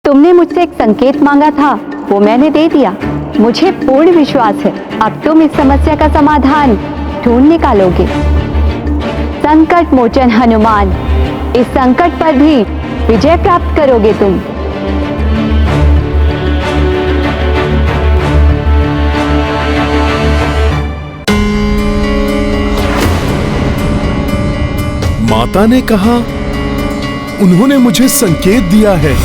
तुमने मुझसे एक संकेत मांगा था, वो मैंने दे दिया। मुझे पूर्ण विश्वास है अब तुम इस समस्या का समाधान ढूंढ निकालोगे। संकट मोचन हनुमान, इस संकट पर भी विजय प्राप्त करोगे तुम। माता ने कहा, उन्होंने मुझे संकेत दिया है,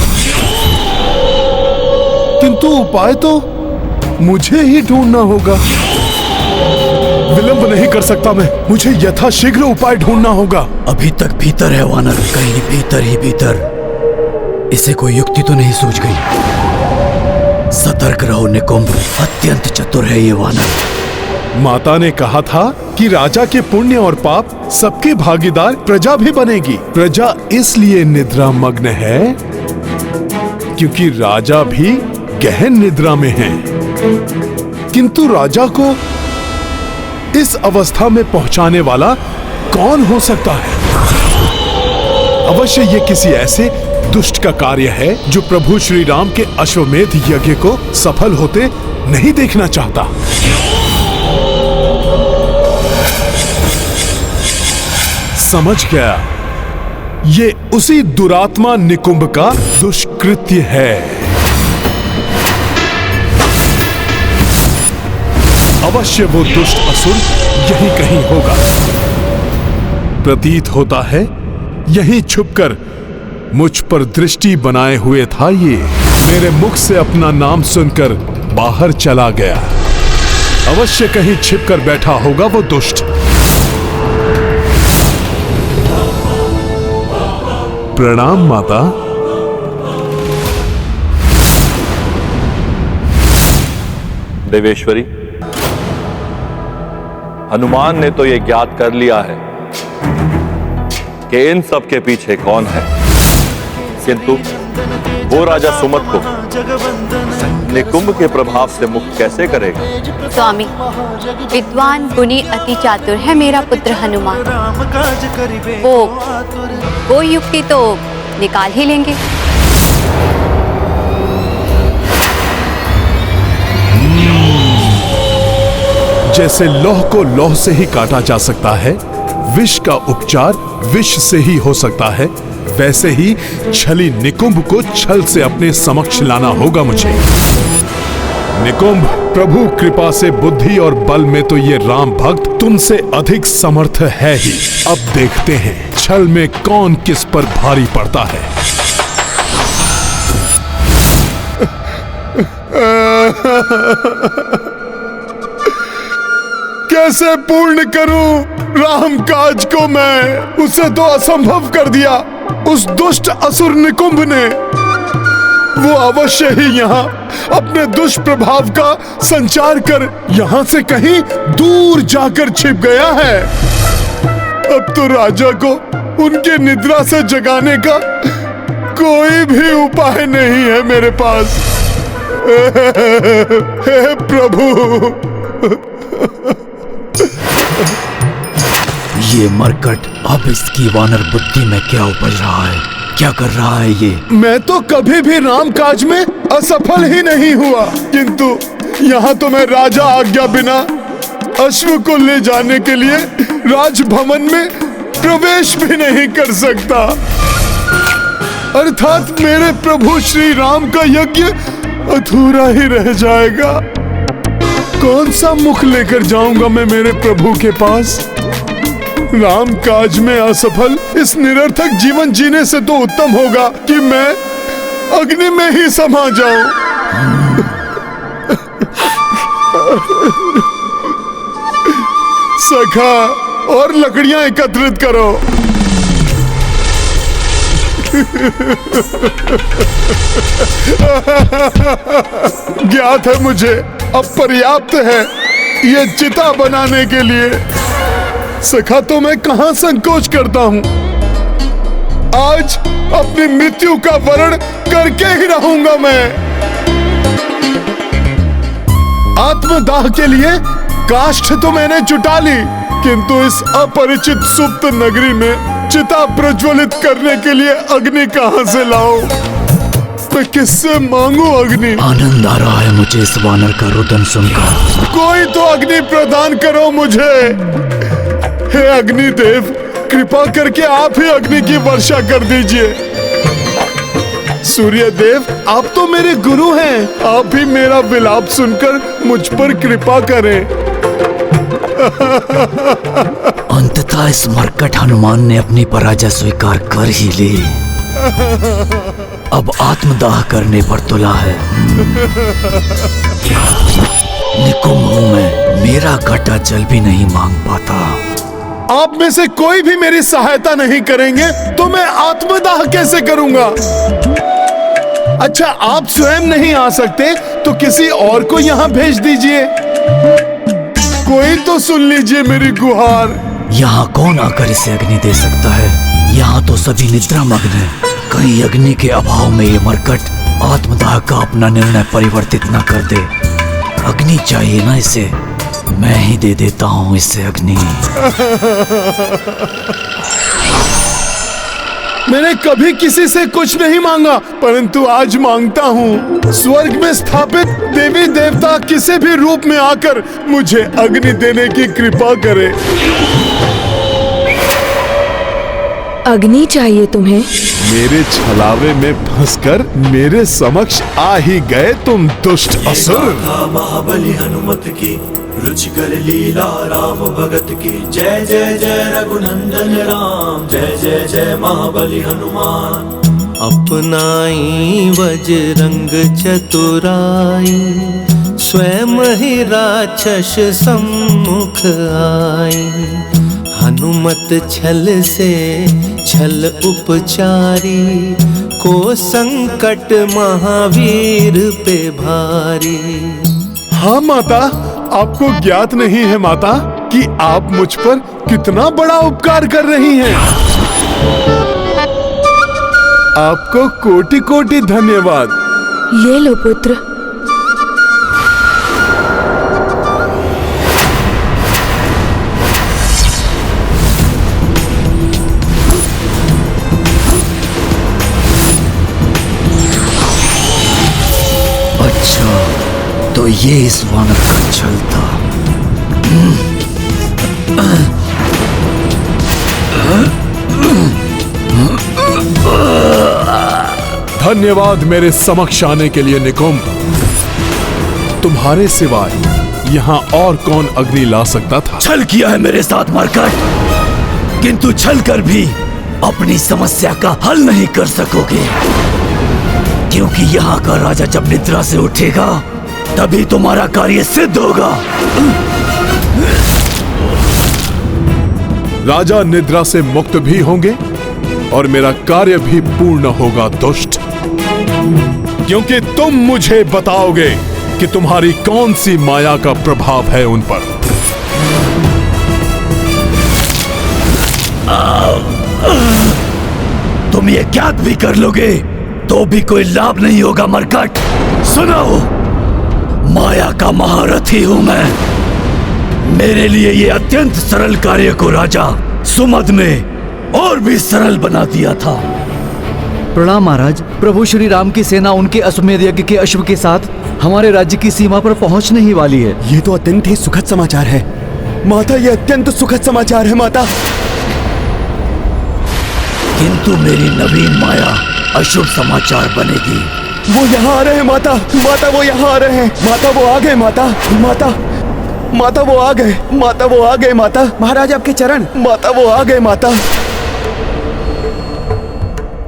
किंतु उपाय तो मुझे ही ढूंढना होगा। विलंब नहीं कर सकता मैं, मुझे यथाशीघ्र उपाय ढूंढना होगा। अभी तक भीतर है वानर, कहीं भीतर ही भीतर। इसे कोई युक्ति तो नहीं सूझ गई। सतर्क रहो निकुंभ, अत्यंत चतुर है ये वानर। माता ने कहा था कि राजा के पुण्य और पाप सबकी भागीदार प्रजा भी बनेगी। प्रजा इसलिए निद्रा मग्न है क्योंकि राजा भी गहन निद्रा में है। किंतु राजा को इस अवस्था में पहुंचाने वाला कौन हो सकता है? अवश्य ये किसी ऐसे दुष्ट का कार्य है जो प्रभु श्री राम के अश्वमेध यज्ञ को सफल होते नहीं देखना चाहता। समझ गया, ये उसी दुरात्मा निकुंभ का दुष्कृत्य है। अवश्य वो दुष्ट असुर यहीं कहीं होगा। प्रतीत होता है यहीं छुपकर मुझ पर दृष्टि बनाए हुए था ये। मेरे मुख से अपना नाम सुनकर बाहर चला गया। अवश्य कहीं छिपकर बैठा होगा वो दुष्ट। प्रणाम माता। देवेश्वरी, हनुमान ने तो ये ज्ञात कर लिया है कि इन सब के पीछे कौन है, किंतु वो राजा सुमत को निकुंभ के प्रभाव से मुक्त कैसे करेगा? स्वामी, विद्वान गुणी अति चातुर है मेरा पुत्र हनुमान। वो युक्ति तो निकाल ही लेंगे। जैसे लौह को लौह से ही काटा जा सकता है, विष का उपचार विष से ही हो सकता है, वैसे ही छली निकुंभ को छल से अपने समक्ष लाना होगा मुझे। निकुंभ, प्रभु कृपा से बुद्धि और बल में तो ये राम भक्त तुमसे अधिक समर्थ है ही। अब देखते हैं छल में कौन किस पर भारी पड़ता है। कैसे पूर्ण करूं राम काज को मैं? उसे तो असंभव कर दिया उस दुष्ट असुर निकुंभ ने। वो अवश्य ही यहाँ अपने दुष्प्रभाव का संचार कर यहाँ से कहीं दूर जाकर छिप गया है। अब तो राजा को उनके निद्रा से जगाने का कोई भी उपाय नहीं है मेरे पास। हे प्रभु, ये मरकट अब इसकी वानर बुद्धि में क्या उपज रहा है? क्या कर रहा है ये? मैं तो कभी भी राम काज में असफल ही नहीं हुआ, किंतु यहाँ तो मैं राजा आज्ञा बिना अश्व को ले जाने के लिए राजभवन में प्रवेश भी नहीं कर सकता। अर्थात मेरे प्रभु श्री राम का यज्ञ अधूरा ही रह जाएगा। कौन सा मुख लेकर जाऊंगा मैं मेरे प्रभु के पास? राम काज में असफल इस निरर्थक जीवन जीने से तो उत्तम होगा कि मैं अग्नि में ही समा जाऊं। सखा, और लकड़ियां एकत्रित करो। ज्ञात है मुझे अब पर्याप्त है ये चिता बनाने के लिए। सखा, तो मैं कहां संकोच करता हूं। आज अपनी मृत्यु का वर्ण करके ही रहूंगा मैं। आत्मदाह के लिए काष्ठ तो मैंने जुटा ली, किंतु इस अपरिचित सुप्त नगरी में चिता प्रज्वलित करने के लिए अग्नि कहां से लाऊं? मैं किससे मांगू अग्नि? आनंद आ रहा है मुझे इस वानर का रुदन सुनकर। कोई तो अग्नि प्रदान करो मुझे। हे अग्निदेव, कृपा करके आप ही अग्नि की वर्षा कर दीजिए। सूर्य देव, आप तो मेरे गुरु हैं, आप ही मेरा विलाप सुनकर मुझ पर कृपा करें। अंततः इस मरकट हनुमान ने अपनी पराजय स्वीकार कर ही ली। अब आत्मदाह करने पर तुला है। निकुंभ हूं मैं, मेरा घटा जल भी नहीं मांग पाता। आप में से कोई भी मेरी सहायता नहीं करेंगे तो मैं आत्मदाह कैसे करूंगा? अच्छा, आप स्वयं नहीं आ सकते तो किसी और को यहाँ भेज दीजिए। कोई तो सुन लीजिए मेरी गुहार। यहाँ कौन आकर इसे अग्नि दे सकता है? यहाँ तो सभी निद्रा मग्न है। कहीं अग्नि के अभाव में ये मरकट आत्मदाह का अपना निर्णय परिवर्तित न कर दे। अग्नि चाहिए ना इसे, मैं ही दे देता हूँ इसे अग्नि। मैंने कभी किसी से कुछ नहीं मांगा, परंतु आज मांगता हूँ। स्वर्ग में स्थापित देवी देवता किसी भी रूप में आकर मुझे अग्नि देने की कृपा करे। अग्नि चाहिए तुम्हें? मेरे छलावे में फंसकर मेरे समक्ष आ ही गए तुम दुष्ट असुर। महाबली हनुमत की रुचिकर लीला राम भगत की। जय जय जय रघुनंदन राम, जय जय जय महाबली हनुमान। अपनाई वज्रंग चतुराई, स्वयं ही राक्षस सम्मुख आई। हनुमत छल से छल उपचारी, को संकट महावीर पे भारी। हाँ माता, आपको ज्ञात नहीं है माता कि आप मुझ पर कितना बड़ा उपकार कर रही हैं। आपको कोटि कोटि धन्यवाद। ये लो पुत्र। अच्छा, तो ये इस वानर का छल था। धन्यवाद मेरे समक्ष आने के लिए निकुंभ। तुम्हारे सिवाय यहाँ और कौन अग्नि ला सकता था? छल किया है मेरे साथ मरकट, किंतु छल कर भी अपनी समस्या का हल नहीं कर सकोगे, क्योंकि यहाँ का राजा जब निद्रा से उठेगा तभी तुम्हारा कार्य सिद्ध होगा। राजा निद्रा से मुक्त भी होंगे और मेरा कार्य भी पूर्ण होगा दुष्ट, क्योंकि तुम मुझे बताओगे कि तुम्हारी कौन सी माया का प्रभाव है उन पर। तुम ये ज्ञात भी कर लोगे तो भी कोई लाभ नहीं होगा मरकट। सुनो, माया का महारथी हूं मैं। मेरे लिए ये अत्यंत सरल कार्य को राजा सुमद ने और भी सरल बना दिया था। प्रणाम महाराज। प्रभु श्री राम की सेना उनके अश्वमेध यज्ञ के अश्व के साथ हमारे राज्य की सीमा पर पहुंचने ही वाली है। ये तो अत्यंत ही सुखद समाचार है माता, ये अत्यंत सुखद समाचार है माता। किंतु मेरी नवीन माया अशुभ समाचार बनेगी। वो यहाँ आ रहे हैं माता, माता वो यहाँ आ रहे हैं माता, वो आ गए माता, माता माता वो आ गए, माता वो आ गए माता। महाराज आपके चरण। माता वो आ गए माता।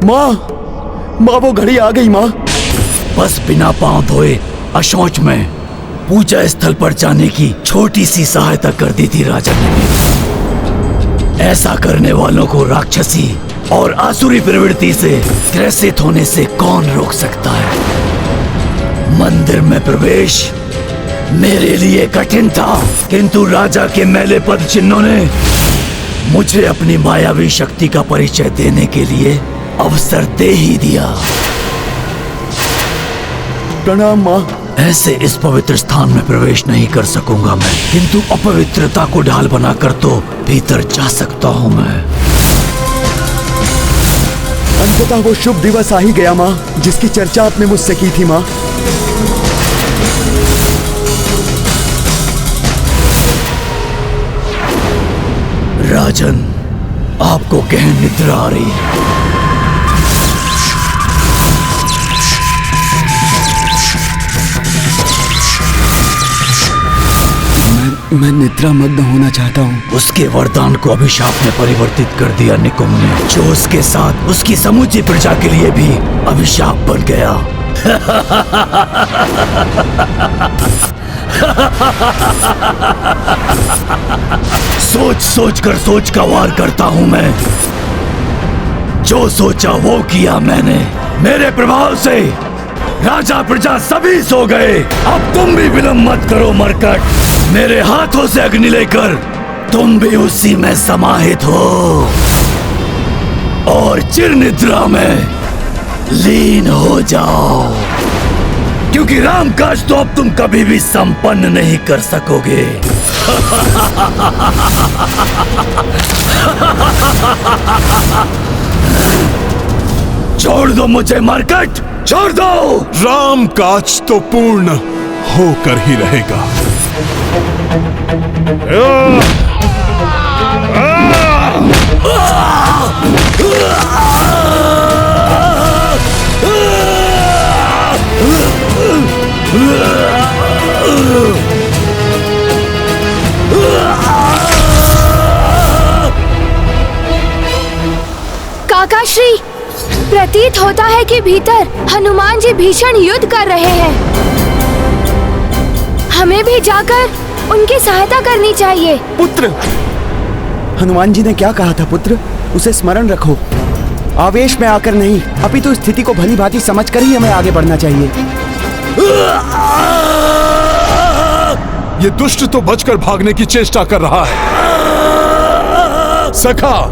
माँ, माँ वो घड़ी आ गई माँ। बस बिना पांव धोए अशौच में पूजा स्थल पर जाने की छोटी सी सहायता कर दी थी राजा ने। ऐसा करने वालों को राक्षसी और आसुरी प्रवृत्ति से ग्रसित होने से कौन रोक सकता है। मंदिर में प्रवेश मेरे लिए कठिन था, किंतु राजा के मैले पद चिन्हों ने मुझे अपनी मायावी शक्ति का परिचय देने के लिए अवसर दे ही दिया। प्रणाम माँ। ऐसे इस पवित्र स्थान में प्रवेश नहीं कर सकूंगा मैं, किंतु अपवित्रता को ढाल बनाकर तो भीतर जा सकता हूँ मैं। अंततः वो शुभ दिवस आ ही गया माँ, जिसकी चर्चा आपने मुझसे की थी माँ। राजन, आपको गहन निद्रा आ रही है। मैं निद्रा मग्न होना चाहता हूँ। उसके वरदान को अभिशाप में परिवर्तित कर दिया निकुंभ ने, जो उसके साथ उसकी समूची प्रजा के लिए भी अभिशाप बन गया। सोच सोच कर सोच का वार करता हूं मैं। जो सोचा वो किया मैंने। मेरे प्रभाव से राजा प्रजा सभी सो गए। अब तुम भी विलंब मत करो मरकट। मेरे हाथों से अग्नि लेकर तुम भी उसी में समाहित हो और चिर निद्रा में लीन हो जाओ, क्योंकि राम काज तो अब तुम कभी भी संपन्न नहीं कर सकोगे। छोड़ दो मुझे मरकट, छोड़ दो। राम काज तो पूर्ण होकर ही रहेगा। काकाश्री, प्रतीत होता है कि भीतर हनुमान जी भीषण युद्ध कर रहे हैं। हमें भी जाकर उनकी सहायता करनी चाहिए। पुत्र, हनुमान जी ने क्या कहा था पुत्र, उसे स्मरण रखो। आवेश में आकर नहीं, अपितु स्थिति को भली भांति समझकर ही हमें आगे बढ़ना चाहिए। ये दुष्ट तो बचकर भागने की चेष्टा कर रहा है। सखा,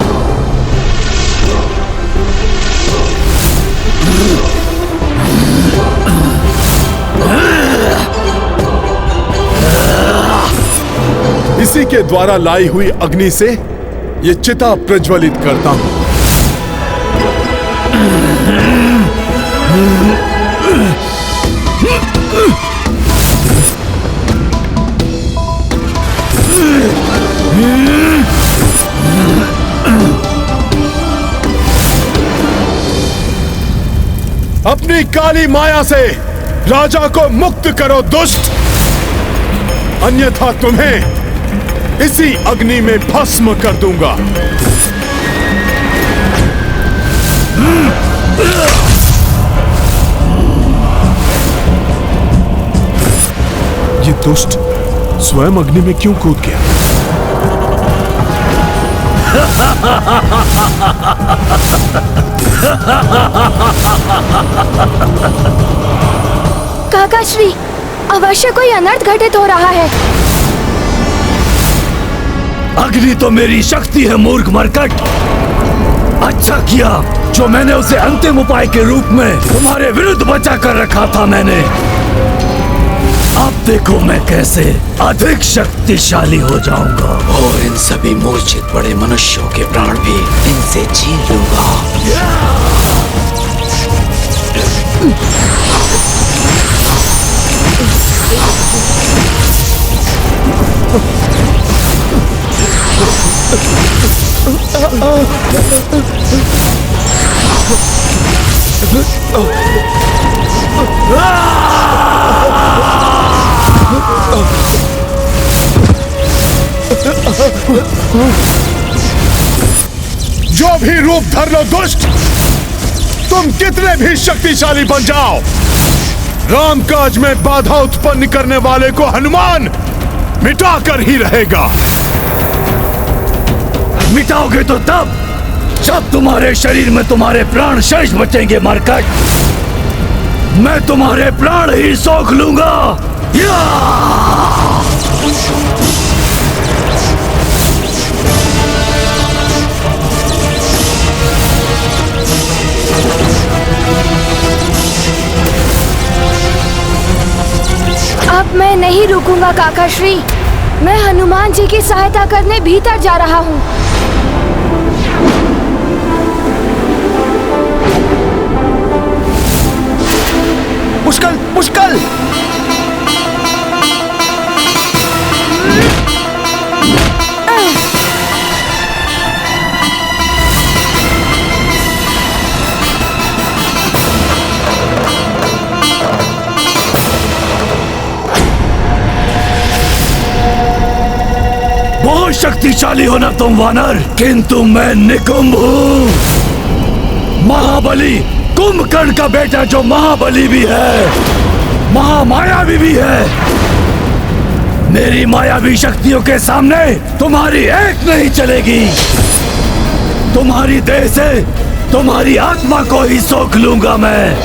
इसी के द्वारा लाई हुई अग्नि से ये चिता प्रज्वलित करता हूं। अपनी काली माया से राजा को मुक्त करो दुष्ट, अन्यथा तुम्हें इसी अग्नि में भस्म कर दूंगा। ये दुष्ट स्वयं अग्नि में क्यों कूद गया? काकाश्री, अवश्य कोई अनर्थ घटित हो रहा है। अग्नि तो मेरी शक्ति है मूर्ख मरकट। अच्छा किया जो मैंने उसे अंतिम उपाय के रूप में तुम्हारे विरुद्ध बचा कर रखा था मैंने। अब देखो मैं कैसे अधिक शक्तिशाली हो जाऊंगा और इन सभी मूर्छित पड़े मनुष्यों के प्राण भी इनसे छीन लूंगा। जो भी रूप धर लो दुष्ट, तुम कितने भी शक्तिशाली बन जाओ, राम काज में बाधा उत्पन्न करने वाले को हनुमान मिटाकर ही रहेगा। मिटाओगे तो तब जब तुम्हारे शरीर में तुम्हारे प्राण शेष बचेंगे मरकट। मैं तुम्हारे प्राण ही सोख लूंगा। अब मैं नहीं रुकूंगा काकाश्री। मैं हनुमान जी की सहायता करने भीतर जा रहा हूँ। पुष्कल पुष्कल बहुत शक्तिशाली हो ना तुम वानर, किंतु मैं निकुंभ हूँ। महाबली कुंभकर्ण का बेटा जो महाबली भी है, महामायावी भी है। मेरी मायावी शक्तियों के सामने तुम्हारी एक नहीं चलेगी। तुम्हारी देह से तुम्हारी आत्मा को ही सोख लूंगा मैं।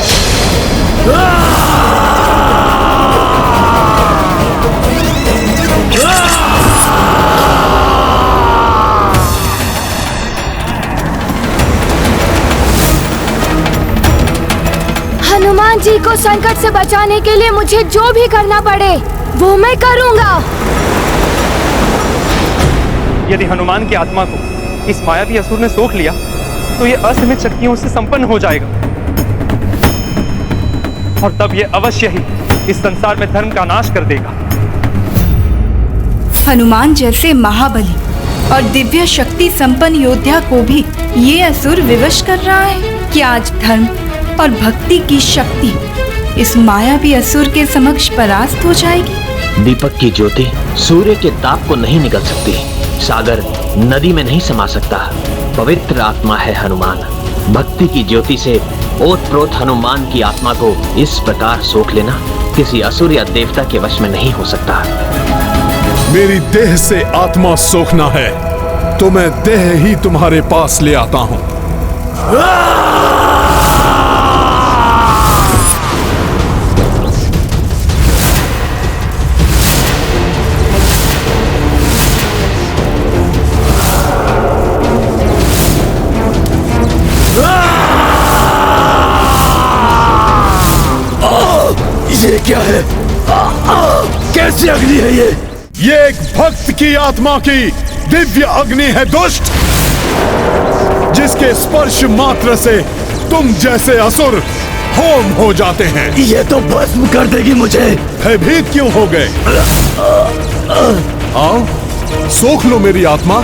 हनुमान जी को संकट से बचाने के लिए मुझे जो भी करना पड़े वो मैं करूंगा। यदि हनुमान की आत्मा को इस मायावी असुर ने सोख लिया तो ये असीमित शक्तियों से संपन्न हो जाएगा और तब ये अवश्य ही इस संसार में धर्म का नाश कर देगा। हनुमान जैसे महाबली और दिव्य शक्ति संपन्न योद्धा को भी ये असुर विवश कर रहा है कि आज धर्म और भक्ति की शक्ति इस मायावी असुर के समक्ष परास्त हो जाएगी। दीपक की ज्योति सूर्य के ताप को नहीं निगल सकती, सागर नदी में नहीं समा सकता। पवित्र आत्मा है हनुमान। भक्ति की ज्योति से ओतप्रोत हनुमान की आत्मा को इस प्रकार सोख लेना किसी असुर या देवता के वश में नहीं हो सकता। मेरी देह से आत्मा सोखना है तो मैं देह ही तुम्हारे पास ले आता हूं। ये क्या है? कैसी अग्नि है ये? ये एक भक्त की आत्मा की दिव्य अग्नि है दुष्ट, जिसके स्पर्श मात्र से तुम जैसे असुर होम हो जाते हैं। ये तो भस्म कर देगी मुझे। भयभीत क्यों हो गए? आओ सोख लो मेरी आत्मा।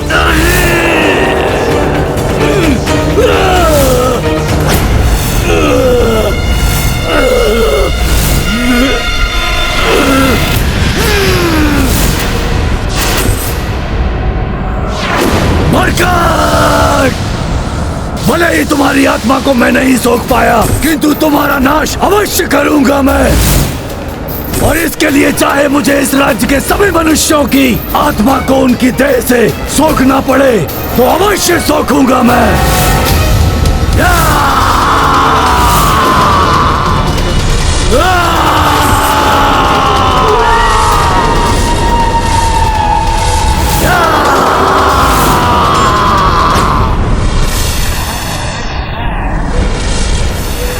भले ही तुम्हारी आत्मा को मैं नहीं सोख पाया, किंतु तुम्हारा नाश अवश्य करूंगा मैं। और इसके लिए चाहे मुझे इस राज्य के सभी मनुष्यों की आत्मा को उनकी देह से सोखना पड़े तो अवश्य सोखूंगा मैं।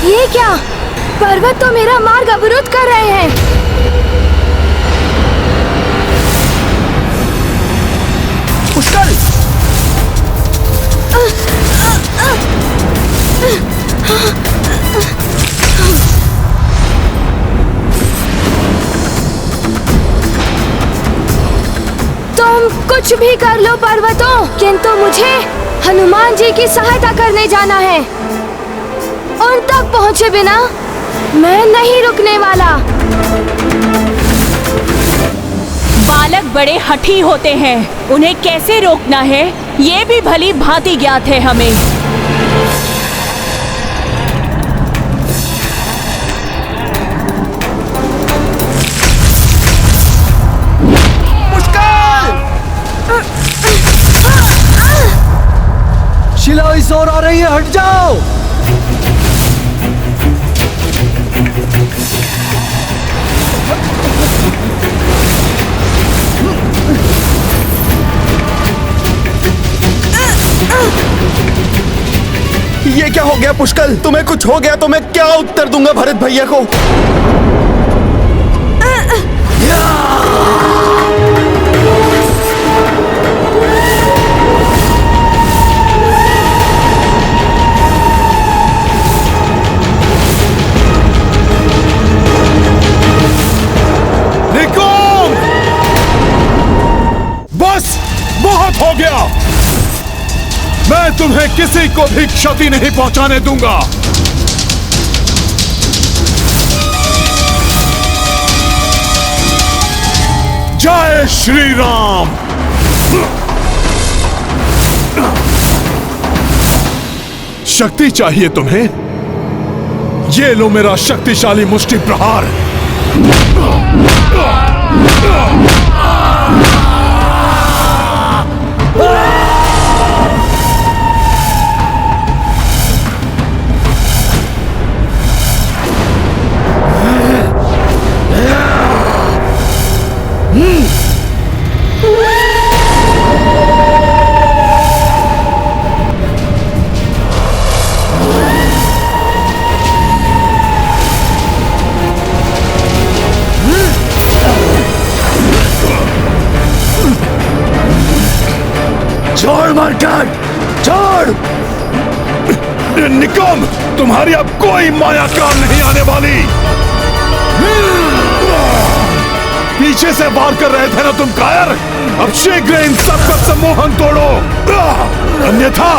ये क्या? पर्वत तो मेरा मार्ग अवरुद्ध कर रहे हैं। पुष्कल! तुम कुछ भी कर लो पर्वतों, किंतु मुझे हनुमान जी की सहायता करने जाना है। उन तक पहुंचे बिना मैं नहीं रुकने वाला। बालक बड़े हठी होते हैं, उन्हें कैसे रोकना है ये भी भली भांति ज्ञात है हमें। शिला इस ओर आ रही है, हट जाओ। ये क्या हो गया पुष्कल? तुम्हें कुछ हो गया तो मैं क्या उत्तर दूंगा भरत भैया को? तुम्हें किसी को भी क्षति नहीं पहुंचाने दूंगा। जय श्री राम। शक्ति चाहिए तुम्हें? ये लो मेरा शक्तिशाली मुष्टि प्रहार। छोड़ मरकट, छोड़। निकम, तुम्हारी अब कोई माया काम नहीं आने वाली। पीछे से वार कर रहे थे ना तुम कायर? अब शीघ्र इन सबका सम्मोहन तोड़ो, अन्यथा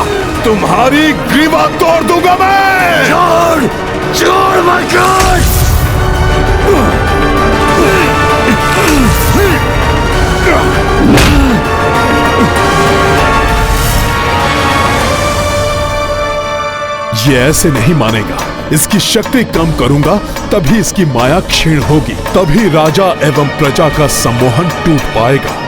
तुम्हारी ग्रीवा तोड़ दूंगा मैं। छोड़, छोड़ मरकट। ये ऐसे नहीं मानेगा। इसकी शक्ति कम करूंगा तभी इसकी माया क्षीण होगी, तभी राजा एवं प्रजा का सम्मोहन टूट पाएगा।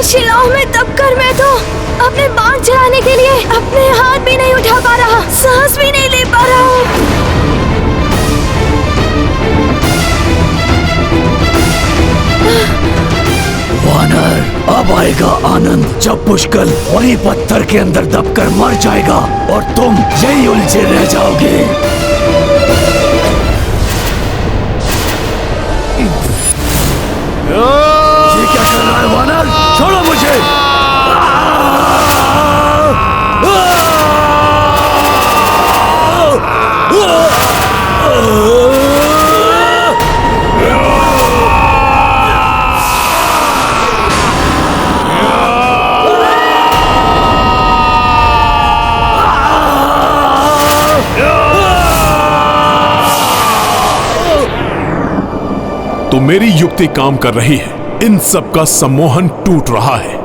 शिलाओं में दबकर मैं तो अपने बाण चलाने के लिए अपने हाथ भी नहीं उठा पा रहा, सांस भी नहीं ले पा रहा हूँ। वानर, अब आएगा आनंद जब पुष्कल वही पत्थर के अंदर दबकर मर जाएगा और तुम यही उलझे रह जाओगे। ये क्या कर रहा है वानर? छोड़ो मुझे। तो मेरी युक्ति काम कर रही है, इन सब का सम्मोहन टूट रहा है।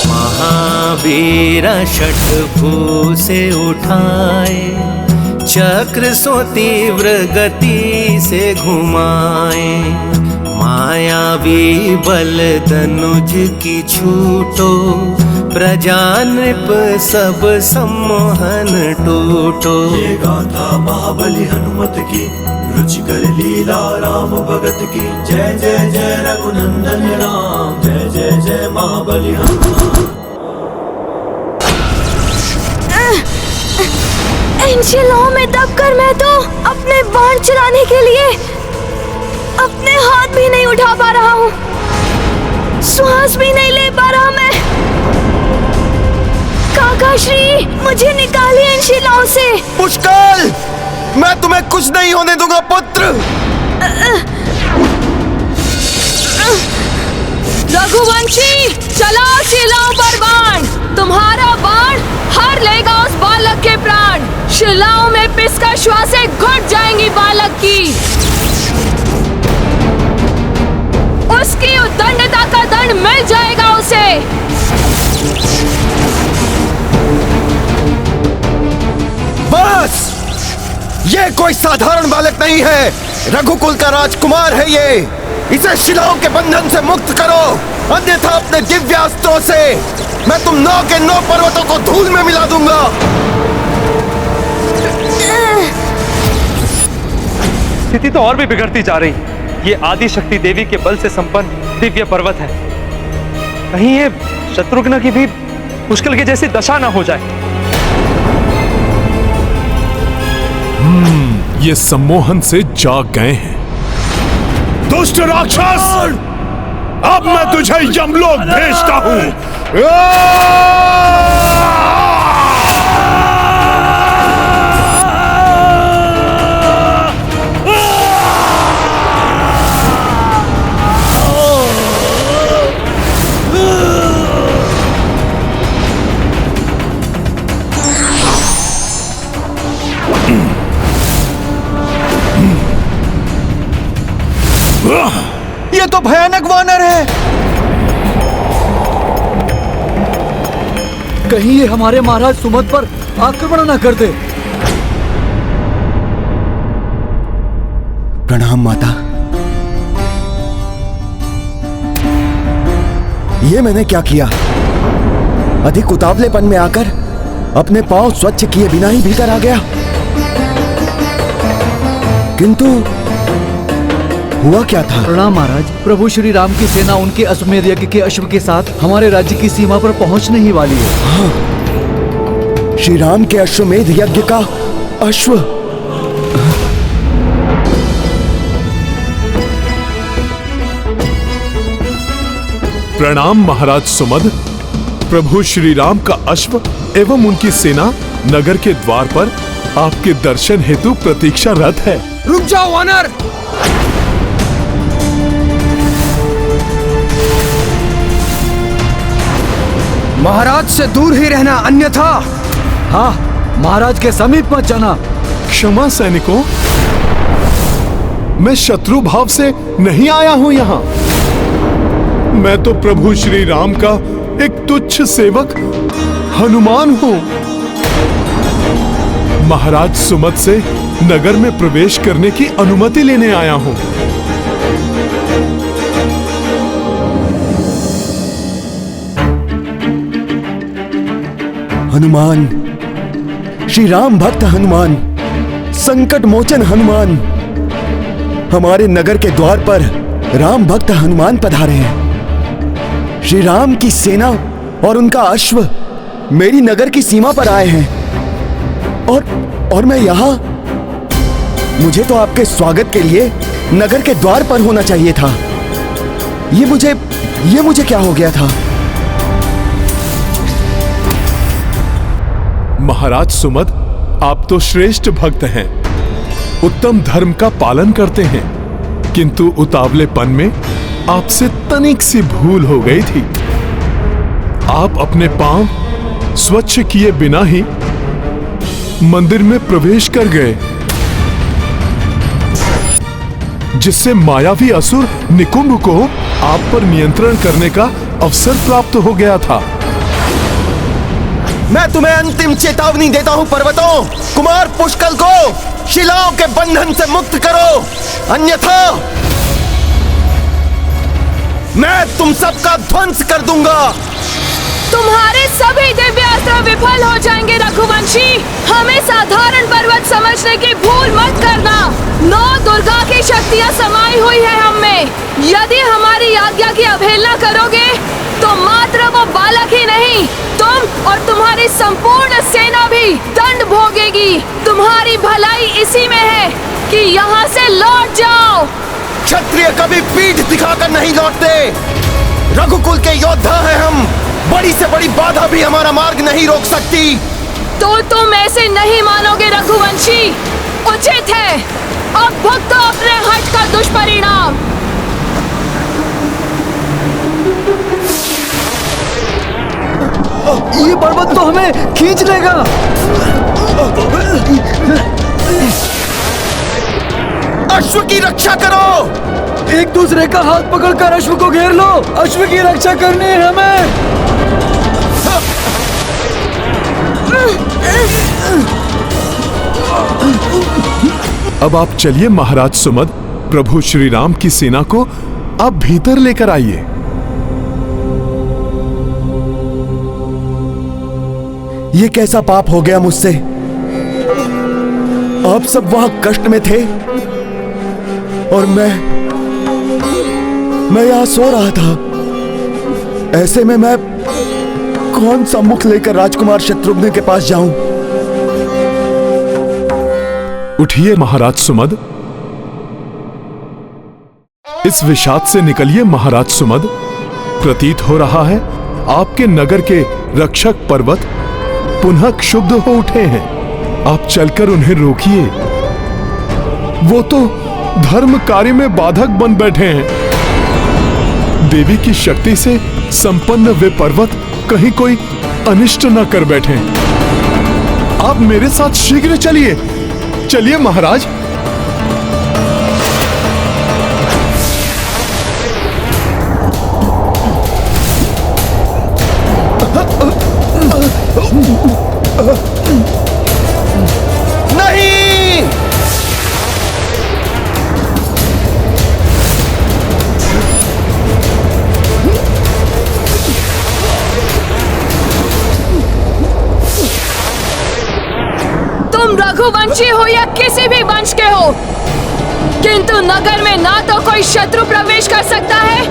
महावीर षटभु से उठाए, चक्र सो तीव्र गति से घुमाए, मायावी बल धनुज की छूटो, प्रजा नृप सब सम्मोहन टूटो। ये गाथा महाबली हनुमत की, रुचिकर लीला राम भगत की। जय जय जय रघुनंदन राम, जय जय जय महाबली हनुमान। इन शिलाओं में दबकर मैं तो अपने बाण चलाने के लिए अपने हाथ भी नहीं उठा पा रहा हूँ, श्वास भी नहीं ले पा रहा मैं। काका श्री, मुझे निकालिए इन शिलाओं से। पुष्कल, मैं तुम्हें कुछ नहीं होने दूंगा पुत्र। रघुवंशी, चलाओ शिलाओं पर बाण। तुम्हारा बाण हर लेगा उस बालक के प्राण। शिलाओं में पिसकर श्वासें घुट जाएंगी बालक की। उसकी उद्दंडता का दंड मिल जाएगा उसे। बस, ये कोई साधारण बालक नहीं है, रघुकुल का राजकुमार है ये। इसे शिलाओं के बंधन से मुक्त करो, अन्यथा अपने दिव्यास्त्रों से मैं तुम 9 के 9 पर्वतों को धूल में मिला दूंगा। स्थिति तो और भी बिगड़ती जा रही। ये आदि शक्ति देवी के बल से संपन्न दिव्य पर्वत है, कहीं ये शत्रुघ्न की भी पुष्कल के जैसी दशा ना हो जाए। ये सम्मोहन से जाग गए हैं। दुष्ट राक्षस, अब मैं तुझे यमलोक भेजता हूं। ये तो भयानक वानर है। कहीं ये हमारे महाराज सुमत पर आक्रमण न कर दे। प्रणाम माता। ये मैंने क्या किया? अधिक उतावलेपन में आकर अपने पांव स्वच्छ किए बिना ही भीतर आ गया। किंतु हुआ क्या था? प्रणाम महाराज। प्रभु श्री राम की सेना उनके अश्वमेध यज्ञ के अश्व के साथ हमारे राज्य की सीमा पर पहुंचने ही वाली है। हाँ, श्री राम के अश्वमेध यज्ञ का अश्व। प्रणाम महाराज सुमद। प्रभु श्री राम का अश्व एवं उनकी सेना नगर के द्वार पर आपके दर्शन हेतु प्रतीक्षारत है। रुक जाओ वानर। महाराज से दूर ही रहना, अन्यथा। हाँ, महाराज के समीप मत जाना। क्षमा सैनिकों, मैं शत्रु भाव से नहीं आया हूं यहाँ। मैं तो प्रभु श्री राम का एक तुच्छ सेवक हनुमान हूं। महाराज सुमत से नगर में प्रवेश करने की अनुमति लेने आया हूं। हनुमान, श्री राम भक्त हनुमान, संकट मोचन हनुमान, हमारे नगर के द्वार पर राम भक्त हनुमान पधारे हैं। श्री राम की सेना और उनका अश्व मेरी नगर की सीमा पर आए हैं और मैं यहां। मुझे तो आपके स्वागत के लिए नगर के द्वार पर होना चाहिए था। ये मुझे क्या हो गया था? महाराज सुमद, आप तो श्रेष्ठ भक्त हैं, उत्तम धर्म का पालन करते हैं, किंतु उतावलेपन में आपसे तनिक सी भूल हो गई थी। आप अपने पांव स्वच्छ किए बिना ही मंदिर में प्रवेश कर गए, जिससे मायावी असुर निकुंभ को आप पर नियंत्रण करने का अवसर प्राप्त हो गया था। मैं तुम्हें अंतिम चेतावनी देता हूं पर्वतों, कुमार पुष्कल को शिलाओं के बंधन से मुक्त करो, अन्यथा मैं तुम सबका ध्वंस कर दूंगा। तुम्हारे सभी दिव्यास्त्र विफल हो जाएंगे रघुवंशी। हमें साधारण पर्वत समझने की भूल मत करना। 9 दुर्गा की शक्तियां समाई हुई है हम में। यदि हमारी आज्ञा की अवहेलना करोगे तो मात्र वो बालक ही नहीं, तुम और तुम्हारी संपूर्ण सेना भी दंड भोगेगी। तुम्हारी भलाई इसी में है कि यहाँ से लौट जाओ। क्षत्रिय कभी पीठ दिखाकर नहीं लौटते। रघुकुल के योद्धा हैं हम। बड़ी से बड़ी बाधा भी हमारा मार्ग नहीं रोक सकती। तो तुम ऐसे नहीं मानोगे रघुवंशी। उचित है, अब भुगतो अपने हठ का दुष्परिणाम। ये पर्वत तो हमें खींच लेगा। अश्व की रक्षा करो। एक दूसरे का हाथ पकड़कर अश्व को घेर लो। अश्व की रक्षा करनी है हमें। अब आप चलिए महाराज सुमद, प्रभु श्री राम की सेना को आप भीतर लेकर आइए। ये कैसा पाप हो गया मुझसे? आप सब वहां कष्ट में थे और मैं यहां सो रहा था। ऐसे में मैं कौन सा मुख लेकर राजकुमार शत्रुघ्न के पास जाऊं? उठिए महाराज सुमद। इस विषाद से निकलिए महाराज सुमद। प्रतीत हो रहा है आपके नगर के रक्षक पर्वत पुनः क्षुब्ध हो उठे हैं। आप चलकर उन्हें रोकिए। वो तो धर्म कार्य में बाधक बन बैठे हैं। देवी की शक्ति से संपन्न वे पर्वत कहीं कोई अनिष्ट न कर बैठे। आप मेरे साथ शीघ्र चलिए। चलिए महाराज। नहीं! तुम रघुवंशी हो या किसी भी वंश के हो, किंतु नगर में ना तो कोई शत्रु प्रवेश कर सकता है,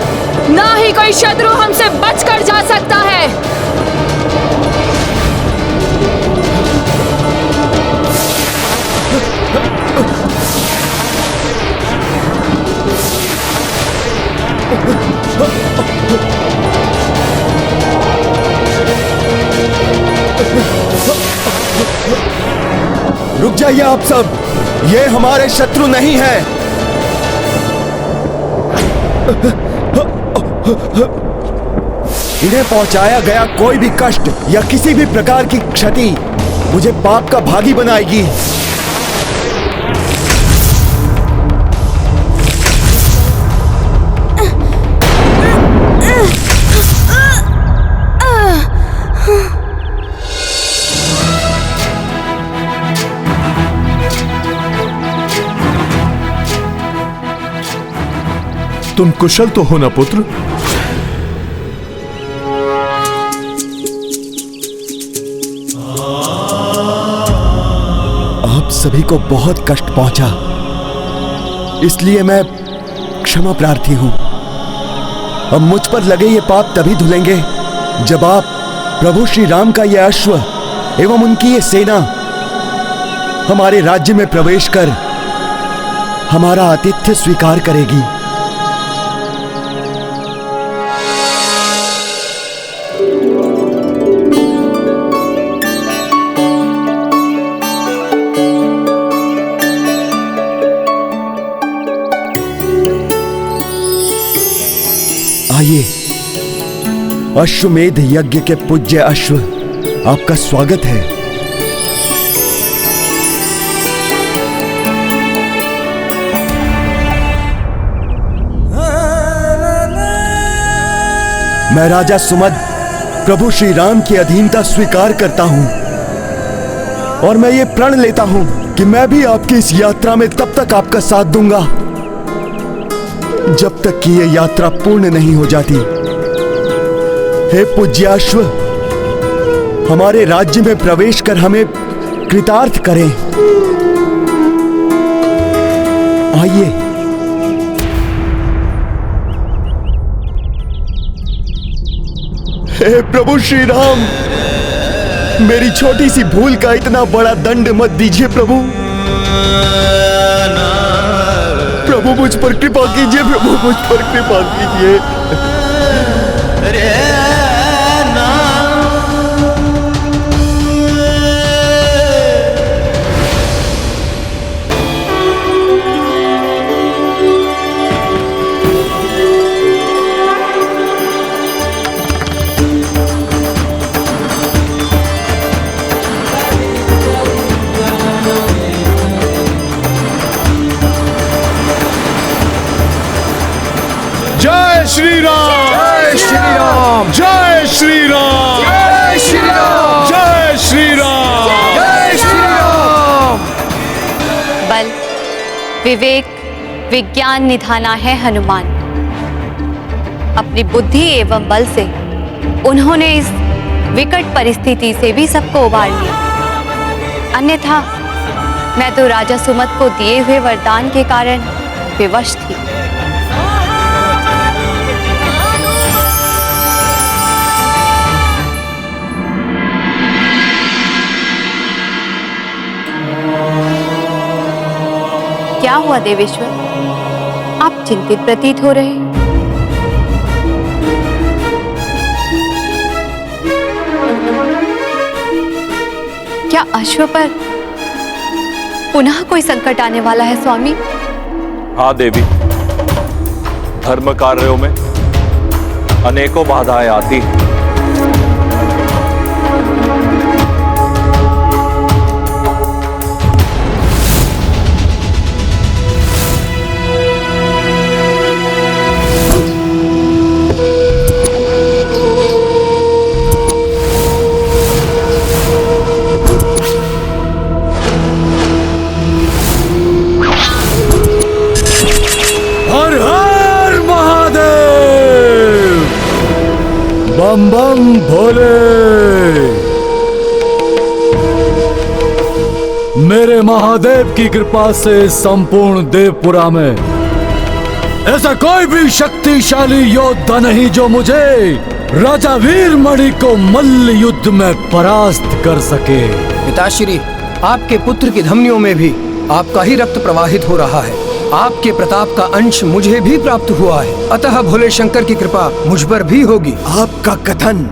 ना ही कोई शत्रु हमसे बचकर जा सकता है। रुक जाइए आप सब, ये हमारे शत्रु नहीं हैं। इन्हें पहुंचाया गया कोई भी कष्ट या किसी भी प्रकार की क्षति मुझे पाप का भागी बनाएगी। तुम कुशल तो हो ना पुत्र? आप सभी को बहुत कष्ट पहुंचा, इसलिए मैं क्षमा प्रार्थी हूं। अब मुझ पर लगे ये पाप तभी धुलेंगे जब आप प्रभु श्री राम का ये अश्व एवं उनकी ये सेना हमारे राज्य में प्रवेश कर हमारा आतिथ्य स्वीकार करेगी। आइए, अश्वमेध यज्ञ के पूज्य अश्व, आपका स्वागत है। मैं राजा सुमद प्रभु श्री राम की अधीनता स्वीकार करता हूं और मैं ये प्रण लेता हूं कि मैं भी आपकी इस यात्रा में तब तक आपका साथ दूंगा जब तक कि यह यात्रा पूर्ण नहीं हो जाती। हे पूज्याश्व, हमारे राज्य में प्रवेश कर हमें कृतार्थ करें। आइए। हे प्रभु श्री राम, मेरी छोटी सी भूल का इतना बड़ा दंड मत दीजिए प्रभु। प्रभु मुझ पर कृपा कीजिए, प्रभु मुझ पर कृपा कीजिए। जय श्री राम, जय श्री राम, जय श्री राम, जय श्री राम, जय श्री राम, जय श्री राम। बल, विवेक, विज्ञान निधाना है हनुमान। अपनी बुद्धि एवं बल से उन्होंने इस विकट परिस्थिति से भी सबको उबार लिया। अन्यथा मैं तो राजा सुमत को दिए हुए वरदान के कारण विवश थी। क्या हुआ देवेश्वर, आप चिंतित प्रतीत हो रहे। क्या अश्व पर पुनः कोई संकट आने वाला है स्वामी? हाँ देवी, धर्म कार्यों में अनेकों बाधाएं आती हैं। बम बम भोले। मेरे महादेव की कृपा से संपूर्ण देवपुरा में ऐसा कोई भी शक्तिशाली योद्धा नहीं जो मुझे राजा वीरमणि को मल्ल युद्ध में परास्त कर सके। पिताश्री, आपके पुत्र की धमनियों में भी आपका ही रक्त प्रवाहित हो रहा है। आपके प्रताप का अंश मुझे भी प्राप्त हुआ है, अतः भोले शंकर की कृपा मुझ पर भी होगी। आपका कथन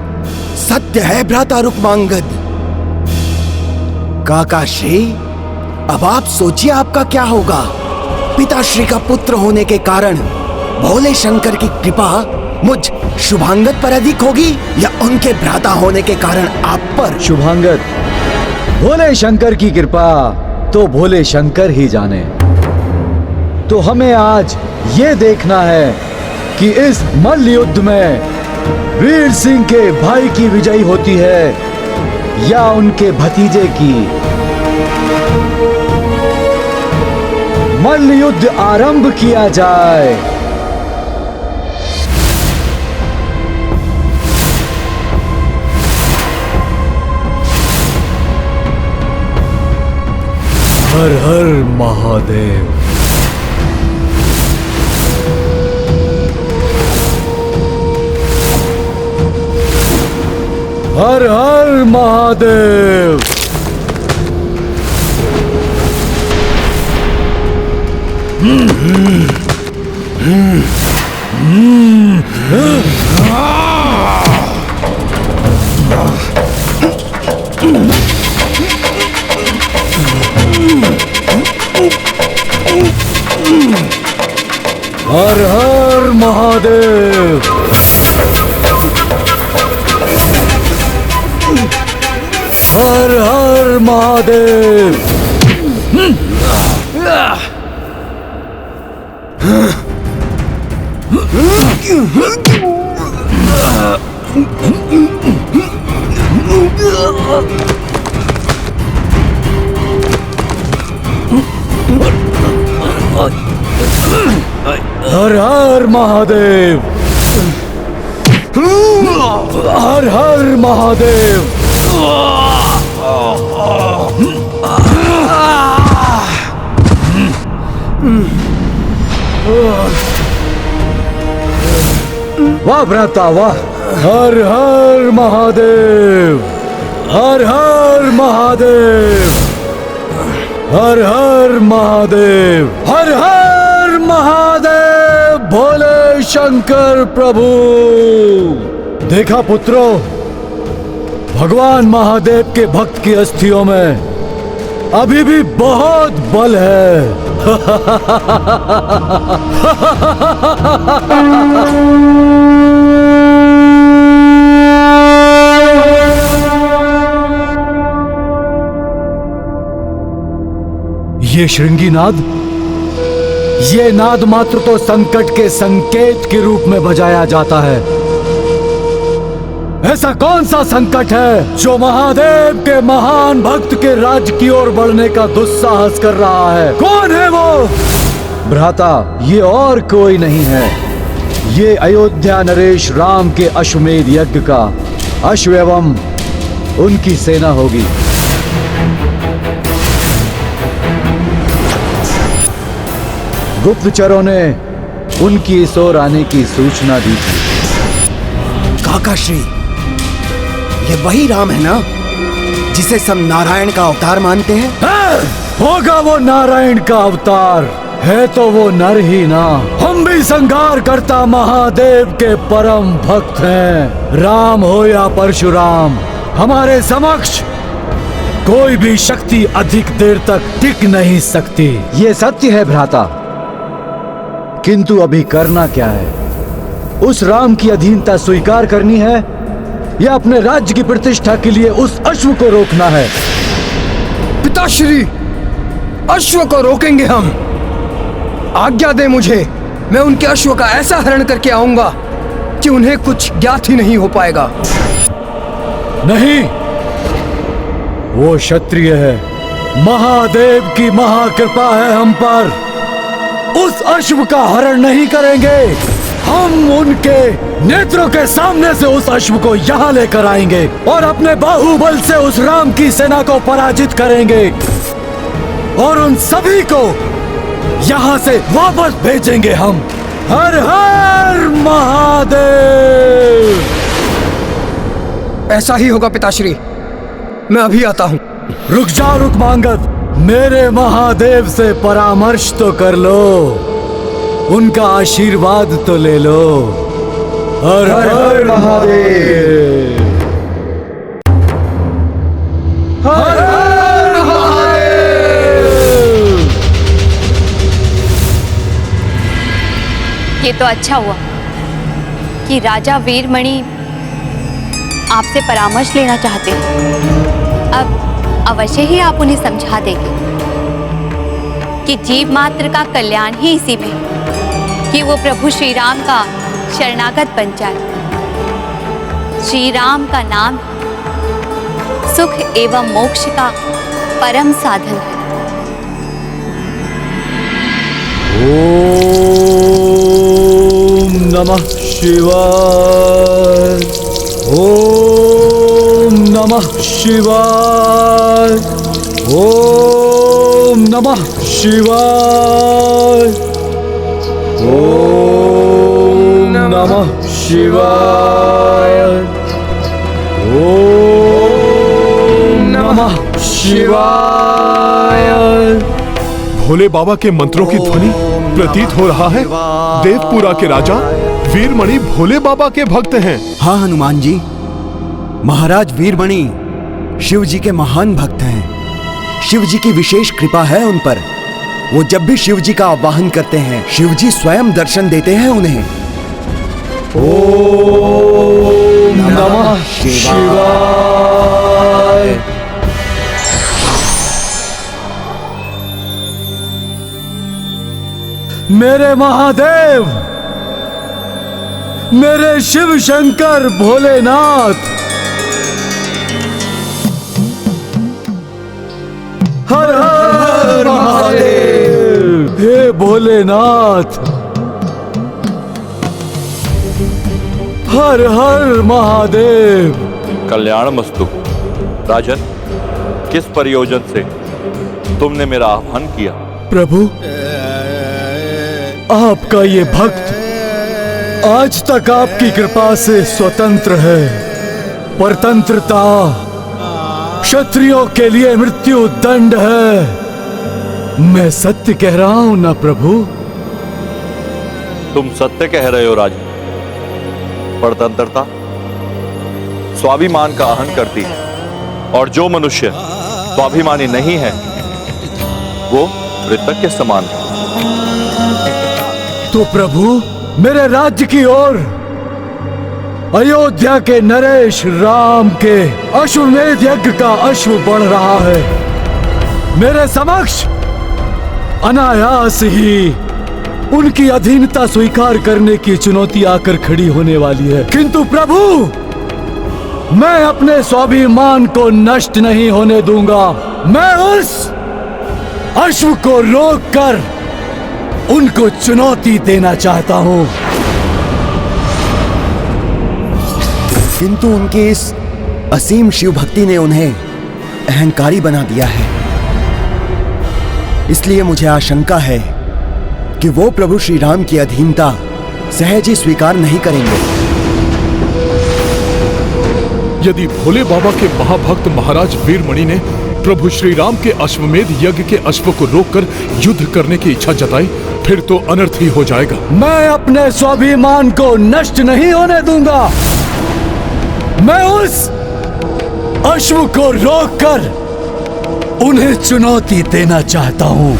सत्य है भ्राता रुक्मांगद। काकाश्री, अब आप सोचिए आपका क्या होगा। पिताश्री का पुत्र होने के कारण भोले शंकर की कृपा मुझ शुभांगद पर अधिक होगी या उनके भ्राता होने के कारण आप पर? शुभांगद, भोले शंकर की कृपा तो भोले शंकर ही जाने। तो हमें आज ये देखना है कि इस मल्ल युद्ध में वीर सिंह के भाई की विजयी होती है या उनके भतीजे की। मल्ल युद्ध आरंभ किया जाए। हर हर महादेव। हर हर महादेव। हर हर महादेव। हर हर महादेव। हर हर महादेव। हर हर महादेव। वाह भ्राता वाह। हर हर महादेव। हर हर महादेव। हर हर महादेव। हर हर महादेव। भोले शंकर प्रभु। देखा पुत्रों, भगवान महादेव के भक्त की अस्थियों में अभी भी बहुत बल है। ये श्रृंगी नाद, ये नाद मात्र तो संकट के संकेत के रूप में बजाया जाता है। ऐसा कौन सा संकट है जो महादेव के महान भक्त के राज्य की ओर बढ़ने का दुस्साहस कर रहा है? कौन है वो? भ्राता, ये और कोई नहीं है, ये अयोध्या नरेश राम के अश्वमेध यज्ञ का अश्व एवं उनकी सेना होगी। गुप्तचरों ने उनकी इस ओर आने की सूचना दी थी। काकाश्री, ये वही राम है ना जिसे सब नारायण का अवतार मानते हैं? होगा वो नारायण का अवतार, है तो वो नर ही ना। हम भी संहार करता महादेव के परम भक्त हैं। राम हो या परशुराम, हमारे समक्ष कोई भी शक्ति अधिक देर तक टिक नहीं सकती। ये सत्य है भ्राता, किंतु अभी करना क्या है? उस राम की अधीनता स्वीकार करनी है या अपने राज्य की प्रतिष्ठा के लिए उस अश्व को रोकना है? पिताश्री, अश्व को रोकेंगे हम। आज्ञा दे मुझे, मैं उनके अश्व का ऐसा हरण करके आऊंगा कि उन्हें कुछ ज्ञात ही नहीं हो पाएगा। नहीं, वो क्षत्रिय है, महादेव की महाकृपा है हम पर। उस अश्व का हरण नहीं करेंगे। हम उनके नेत्रों के सामने से उस अश्व को यहाँ लेकर आएंगे और अपने बाहुबल से उस राम की सेना को पराजित करेंगे और उन सभी को यहाँ से वापस भेजेंगे हम। हर हर महादेव। ऐसा ही होगा पिताश्री, मैं अभी आता हूँ। रुक जा रुक्मांगद, मेरे महादेव से परामर्श तो कर लो, उनका आशीर्वाद तो ले लो। हर हर महादेव। हर हर महादेव। ये तो अच्छा हुआ कि राजा वीरमणि आपसे परामर्श लेना चाहते हैं। अब अवश्य ही आप उन्हें समझा देंगे कि जीव मात्र का कल्याण ही इसी में है कि वो प्रभु श्री राम का शरणागत बन जाए। श्री राम का नाम सुख एवं मोक्ष का परम साधन है। ओम नमः शिवाय। ओम नमः शिवाय। ओम नमः शिवाय। ओम नमः शिवाय। ओम नमः शिवाय। भोले बाबा के मंत्रों की ध्वनि प्रतीत हो रहा है देवपुरा के राजा वीरमणि भोले बाबा के भक्त हैं। हाँ हनुमान जी, महाराज वीरमणि शिव जी के महान भक्त हैं। शिव जी की विशेष कृपा है उन पर। वो जब भी शिव जी का आवाहन करते हैं, शिव जी स्वयं दर्शन देते हैं उन्हें। ओम नमः शिवाय। मेरे महादेव, मेरे शिव शंकर भोलेनाथ, हर हर महादेव। हे भोलेनाथ, हर हर महादेव। कल्याण मस्तु। राजन, किस प्रयोजन से तुमने मेरा आह्वान किया? प्रभु, आपका ये भक्त आज तक आपकी कृपा से स्वतंत्र है। परतंत्रता क्षत्रियों के लिए मृत्यु दंड है। मैं सत्य कह रहा हूं ना प्रभु? तुम सत्य कह रहे हो राजन। परतंत्रता स्वाभिमान का आहन करती है और जो मनुष्य स्वाभिमानी नहीं है वो मृतक के समान है। तो प्रभु, मेरे राज्य की ओर अयोध्या के नरेश राम के अश्वमेध यज्ञ का अश्व बढ़ रहा है। मेरे समक्ष अनायास ही उनकी अधीनता स्वीकार करने की चुनौती आकर खड़ी होने वाली है। किंतु प्रभु, मैं अपने स्वाभिमान को नष्ट नहीं होने दूंगा। मैं उस अश्व को रोककर उनको चुनौती देना चाहता हूं। किंतु उनकी इस असीम शिव भक्ति ने उन्हें अहंकारी बना दिया है। इसलिए मुझे आशंका है कि वो प्रभु श्री राम की अधीनता सहज ही स्वीकार नहीं करेंगे। यदि भोले बाबा के महाभक्त महाराज वीरमणि ने प्रभु श्री राम के अश्वमेध यज्ञ के अश्व को रोककर युद्ध करने की इच्छा जताई, फिर तो अनर्थ ही हो जाएगा। मैं अपने स्वाभिमान को नष्ट नहीं होने दूंगा। मैं उस अश्व को रोककर उन्हें चुनौती देना चाहता हूं।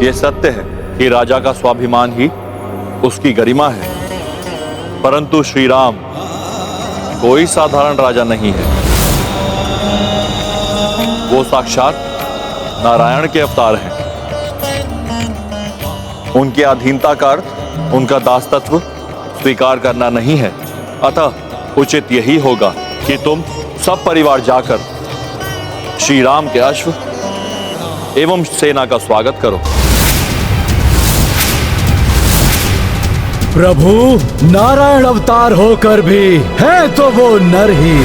यह सत्य है कि राजा का स्वाभिमान ही उसकी गरिमा है, परंतु श्री राम कोई साधारण राजा नहीं है। वो साक्षात नारायण के अवतार हैं। उनके अधीनता का अर्थ उनका दासत्व स्वीकार करना नहीं है। अतः उचित यही होगा कि तुम सब परिवार जाकर श्री राम के अश्व एवं सेना का स्वागत करो। प्रभु नारायण अवतार होकर भी है तो वो नर ही।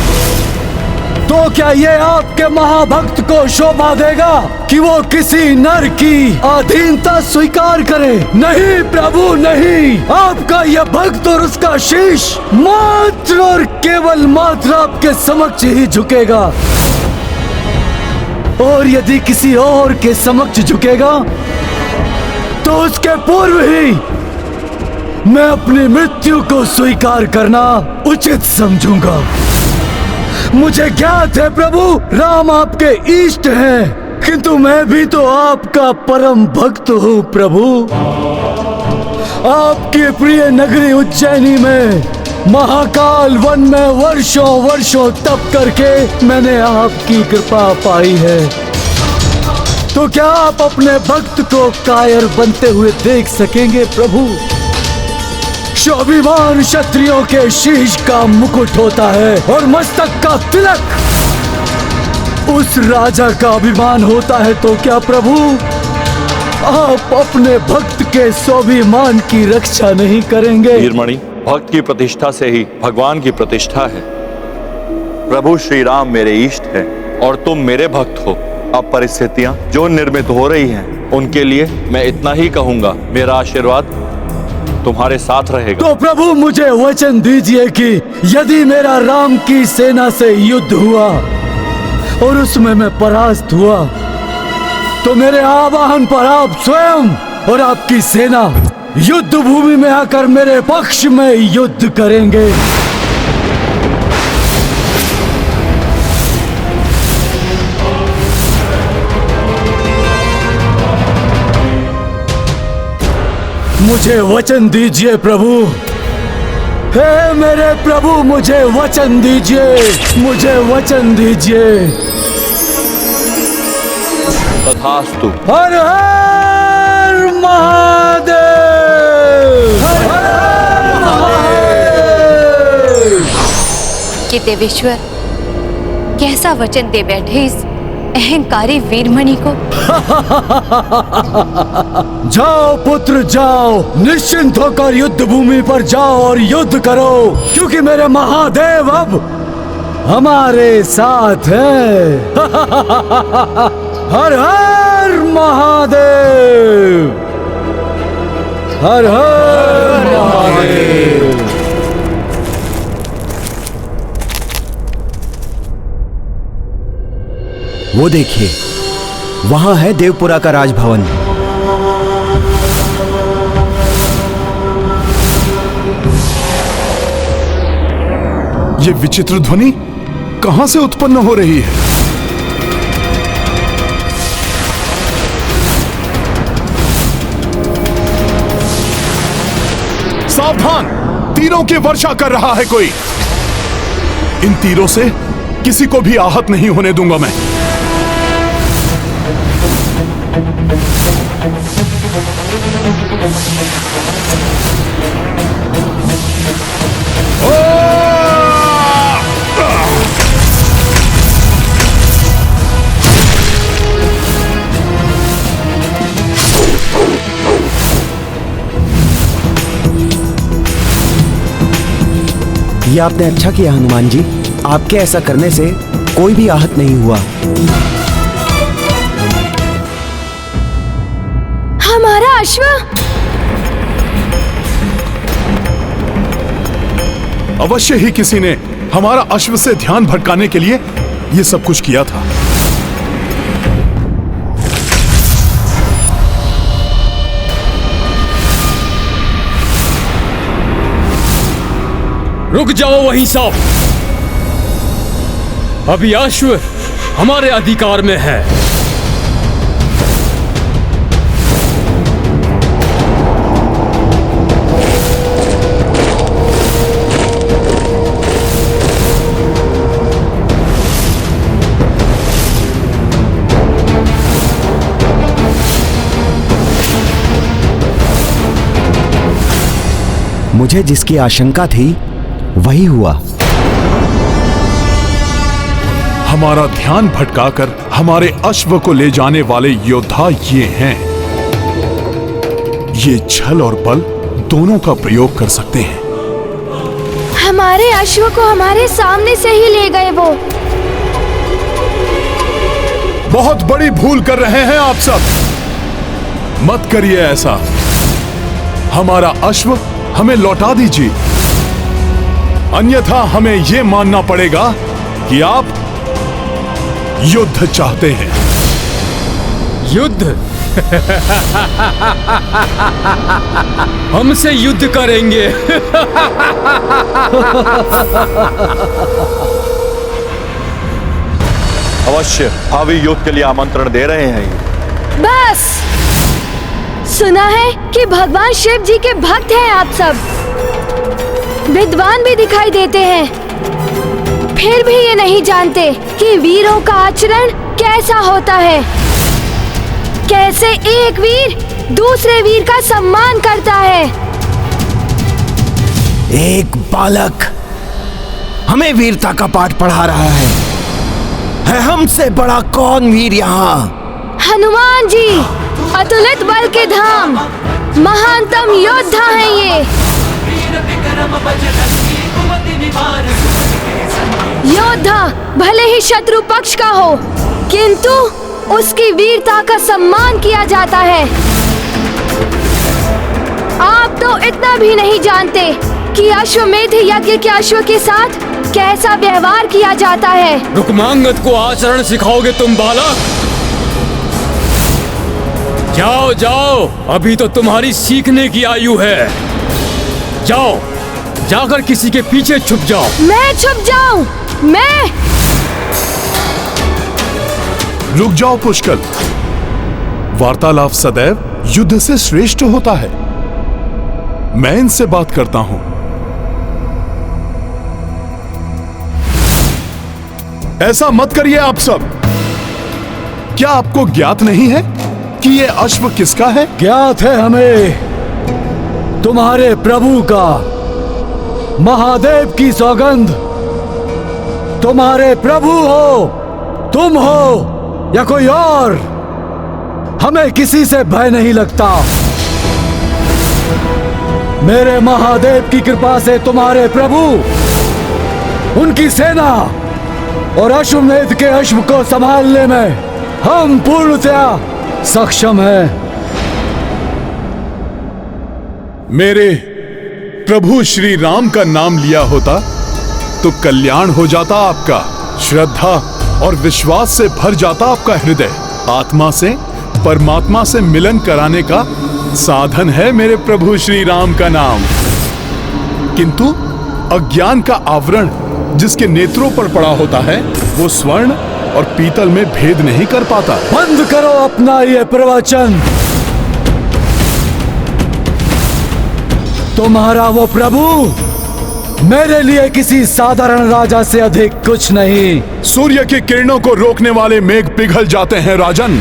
तो क्या ये आपके महाभक्त को शोभा देगा कि वो किसी नर की अधीनता स्वीकार करे? नहीं प्रभु नहीं। आपका यह भक्त और उसका शीश मात्र और केवल मात्र आपके समक्ष ही झुकेगा। और यदि किसी और के समक्ष झुकेगा तो उसके पूर्व ही मैं अपनी मृत्यु को स्वीकार करना उचित समझूंगा। मुझे ज्ञात है प्रभु राम आपके इष्ट हैं, किंतु मैं भी तो आपका परम भक्त हूँ प्रभु। आपकी प्रिय नगरी उज्जैनी में महाकाल वन में वर्षों वर्षों तप करके मैंने आपकी कृपा पाई है। तो क्या आप अपने भक्त को कायर बनते हुए देख सकेंगे प्रभु? स्वाभिमान क्षत्रियों के शीश का मुकुट होता है और मस्तक का तिलक उस राजा का अभिमान होता है। तो क्या प्रभु आप अपने भक्त के स्वाभिमान की रक्षा नहीं करेंगे? वीरमणि, भक्त की प्रतिष्ठा से ही भगवान की प्रतिष्ठा है। प्रभु श्री राम मेरे इष्ट है और तुम मेरे भक्त हो। अब परिस्थितियां जो निर्मित हो रही हैं, उनके लिए मैं इतना ही कहूंगा, मेरा आशीर्वाद तुम्हारे साथ रहेगा। तो प्रभु मुझे वचन दीजिए कि यदि मेरा राम की सेना से युद्ध हुआ और उसमें मैं परास्त हुआ तो मेरे आवाहन पर आप स्वयं और आपकी सेना युद्ध भूमि में आकर मेरे पक्ष में युद्ध करेंगे। मुझे वचन दीजिए प्रभु। हे मेरे प्रभु मुझे वचन दीजिए, मुझे वचन दीजिए। तथास्तु। हर हर महादेव। हर हर महादेव। कि देवेश्वर कैसा वचन दे बैठे इस अहंकारी वीरमणि को। जाओ पुत्र जाओ, निश्चिंत होकर युद्ध भूमि पर जाओ और युद्ध करो, क्योंकि मेरे महादेव अब हमारे साथ हैं। हर हर महादेव। हर हर महादेव। वो देखिए, वहां है देवपुरा का राजभवन। ये विचित्र ध्वनि कहां से उत्पन्न हो रही है? सावधान, तीरों की वर्षा कर रहा है कोई। इन तीरों से किसी को भी आहत नहीं होने दूंगा मैं। ये आपने अच्छा किया हनुमान जी, आपके ऐसा करने से कोई भी आहत नहीं हुआ। हमारा अश्व। अवश्य ही किसी ने हमारा अश्व से ध्यान भटकाने के लिए ये सब कुछ किया था। रुक जाओ वहीं सब। अभी अश्व हमारे अधिकार में है। मुझे जिसकी आशंका थी वही हुआ। हमारा ध्यान भटकाकर हमारे अश्व को ले जाने वाले योद्धा ये हैं। ये छल और बल दोनों का प्रयोग कर सकते हैं। हमारे अश्व को हमारे सामने से ही ले गए वो। बहुत बड़ी भूल कर रहे हैं आप सब। मत करिए ऐसा। हमारा अश्व हमें लौटा दीजिए, अन्यथा हमें यह मानना पड़ेगा कि आप युद्ध चाहते हैं। युद्ध? हमसे युद्ध करेंगे? अवश्य भावी युद्ध के लिए आमंत्रण दे रहे हैं ये। बस सुना है कि भगवान शिव जी के भक्त हैं आप सब, विद्वान भी दिखाई देते हैं, फिर भी ये नहीं जानते कि वीरों का आचरण कैसा होता है, कैसे एक वीर दूसरे वीर का सम्मान करता है। एक बालक हमें वीरता का पाठ पढ़ा रहा है हमसे बड़ा कौन वीर यहाँ? हनुमान जी, अतुलित बल के धाम, महानतम योद्धा हैं ये। योद्धा भले ही शत्रु पक्ष का हो, किंतु उसकी वीरता का सम्मान किया जाता है। आप तो इतना भी नहीं जानते कि अश्वमेध यज्ञ के अश्व के साथ कैसा व्यवहार किया जाता है। रुक्मांगद को आचरण सिखाओगे तुम बालक? जाओ जाओ, अभी तो तुम्हारी सीखने की आयु है। जाओ, जाकर किसी के पीछे छुप जाओ। मैं छुप जाऊं? मैं? रुक जाओ पुष्कल। वार्तालाप सदैव युद्ध से श्रेष्ठ होता है। मैं इनसे बात करता हूं। ऐसा मत करिए आप सब। क्या आपको ज्ञात नहीं है कि ये अश्व किसका है? ज्ञात है हमें, तुम्हारे प्रभु का। महादेव की सौगंध, तुम्हारे प्रभु हो, तुम हो या कोई और, हमें किसी से भय नहीं लगता। मेरे महादेव की कृपा से तुम्हारे प्रभु, उनकी सेना और अश्वमेध के अश्व को संभालने में हम पूर्णतया सक्षम है। मेरे प्रभु श्री राम का नाम लिया होता तो कल्याण हो जाता आपका। श्रद्धा और विश्वास से भर जाता आपका हृदय। आत्मा से परमात्मा से मिलन कराने का साधन है मेरे प्रभु श्री राम का नाम। किंतु अज्ञान का आवरण जिसके नेत्रों पर पड़ा होता है, वो स्वर्ण और पीतल में भेद नहीं कर पाता। बंद करो अपना ये प्रवचन। तुम्हारा वो प्रभु मेरे लिए किसी साधारण राजा से अधिक कुछ नहीं। सूर्य की किरणों को रोकने वाले मेघ पिघल जाते हैं राजन।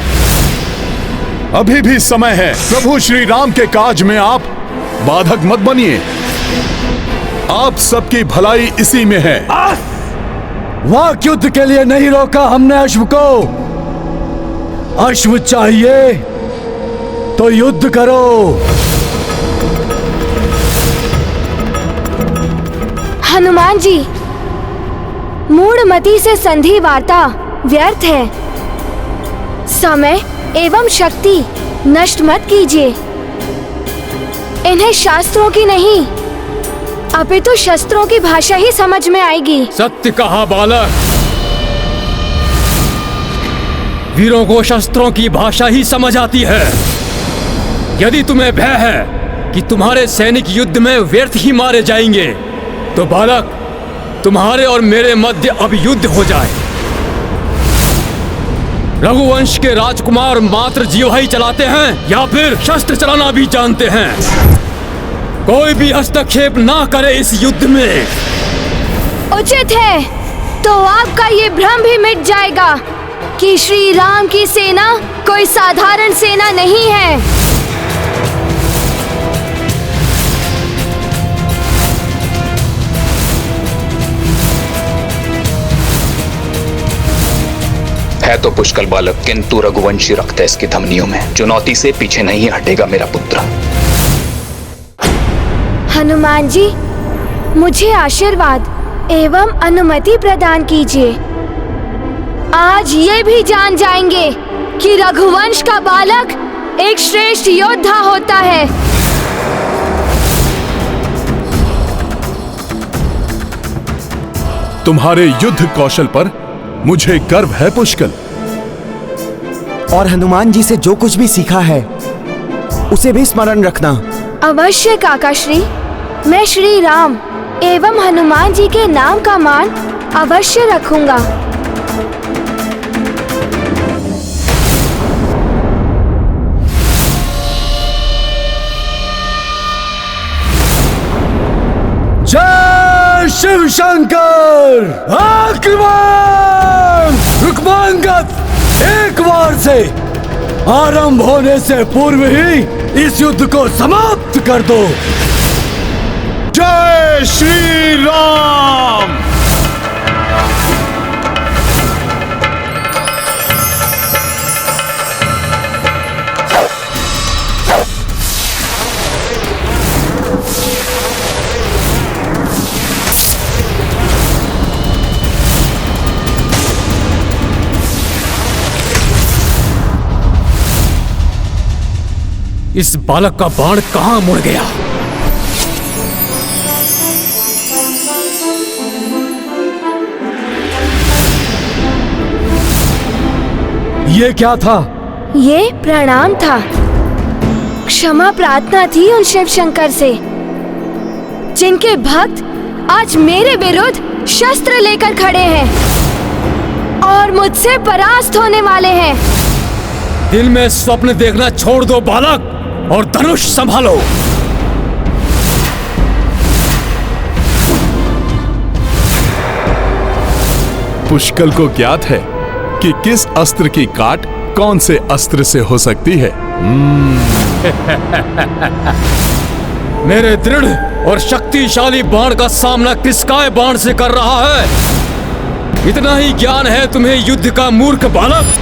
अभी भी समय है। प्रभु श्री राम के काज में आप बाधक मत बनिए। आप सबकी भलाई इसी में है। वाक युद्ध के लिए नहीं रोका हमने अश्व को। अश्व चाहिए तो युद्ध करो। हनुमान जी, मूढ़मति से संधि वार्ता व्यर्थ है। समय एवं शक्ति नष्ट मत कीजिए। इन्हें शास्त्रों की नहीं, अभी तो शस्त्रों की भाषा ही समझ में आएगी। सत्य कहा बालक। वीरों को शस्त्रों की भाषा ही समझ आती है। यदि तुम्हें भय है कि तुम्हारे सैनिक युद्ध में व्यर्थ ही मारे जाएंगे, तो बालक, तुम्हारे और मेरे मध्य अब युद्ध हो जाए। रघुवंश के राजकुमार मात्र जीवा ही चलाते हैं या फिर शस्त्र चलाना भी जानते हैं? कोई भी हस्तक्षेप ना करे इस युद्ध में। उचित है, तो आपका ये भ्रम भी मिट जाएगा कि श्री राम की सेना कोई साधारण सेना नहीं है। है तो पुष्कल बालक, किंतु रघुवंशी रक्त है इसकी धमनियों में। चुनौती से पीछे नहीं हटेगा मेरा पुत्र। हनुमान जी, मुझे आशीर्वाद एवं अनुमति प्रदान कीजिए। आज ये भी जान जाएंगे कि रघुवंश का बालक एक श्रेष्ठ योद्धा होता है। तुम्हारे युद्ध कौशल पर मुझे गर्व है पुष्कल। और हनुमान जी से जो कुछ भी सीखा है उसे भी स्मरण रखना। अवश्य काकाश्री, मैं श्री राम एवं हनुमान जी के नाम का मान अवश्य रखूंगा। जय शिव शंकर! आक्रमण! रुक्मांगद, एक बार से आरंभ होने से पूर्व ही इस युद्ध को समाप्त कर दो। जय श्री राम! इस बालक का बाण कहां मुड़ गया? ये क्या था? ये प्रणाम था। क्षमा प्रार्थना थी उन शिव शंकर से, जिनके भक्त आज मेरे विरुद्ध शस्त्र लेकर खड़े हैं और मुझसे परास्त होने वाले हैं। दिल में स्वप्न देखना छोड़ दो बालक, और धनुष संभालो। पुष्कल को ज्ञात है कि किस अस्त्र की काट कौन से अस्त्र से हो सकती है। मेरे दृढ़ और शक्तिशाली बाण का सामना किसकाय बाण से कर रहा है? इतना ही ज्ञान है तुम्हें युद्ध का, मूर्ख बालक।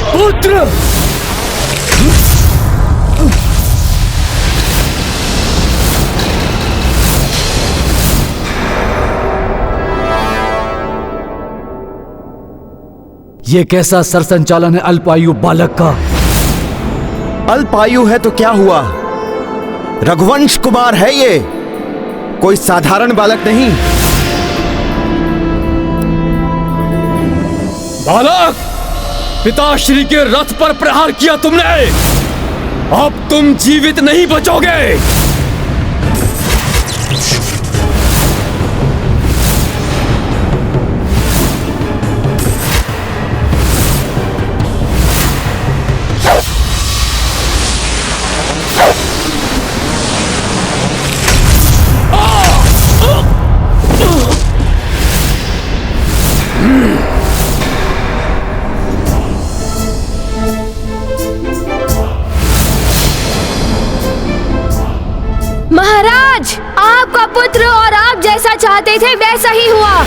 पुत्र! ये कैसा सरसंचालन है अल्पायु बालक का? अल्पायु है तो क्या हुआ? रघुवंश कुमार है ये, कोई साधारण बालक नहीं। बालक, पिताश्री के रथ पर प्रहार किया तुमने, अब तुम जीवित नहीं बचोगे। महाराज, आपका पुत्र और आप जैसा चाहते थे वैसा ही हुआ।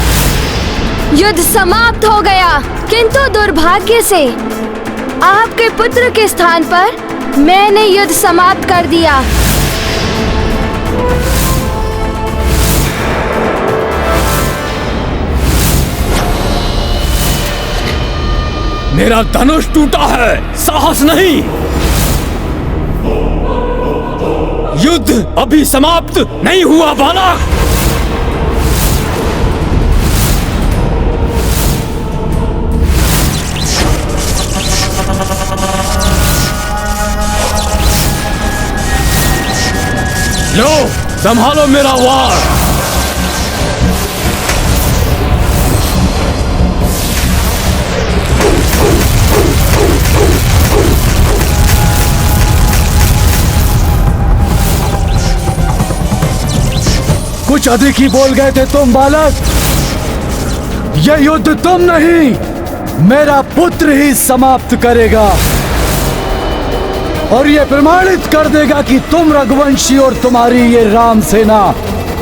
युद्ध समाप्त हो गया, किंतु दुर्भाग्य से आपके पुत्र के स्थान पर मैंने युद्ध समाप्त कर दिया। मेरा धनुष टूटा है, साहस नहीं। युद्ध अभी समाप्त नहीं हुआ बालक। लो, संभालो मेरा वार। कुछ अधिक ही बोल गए थे तुम बालक। यह युद्ध तुम नहीं, मेरा पुत्र ही समाप्त करेगा और यह प्रमाणित कर देगा कि तुम रघुवंशी और तुम्हारी ये राम सेना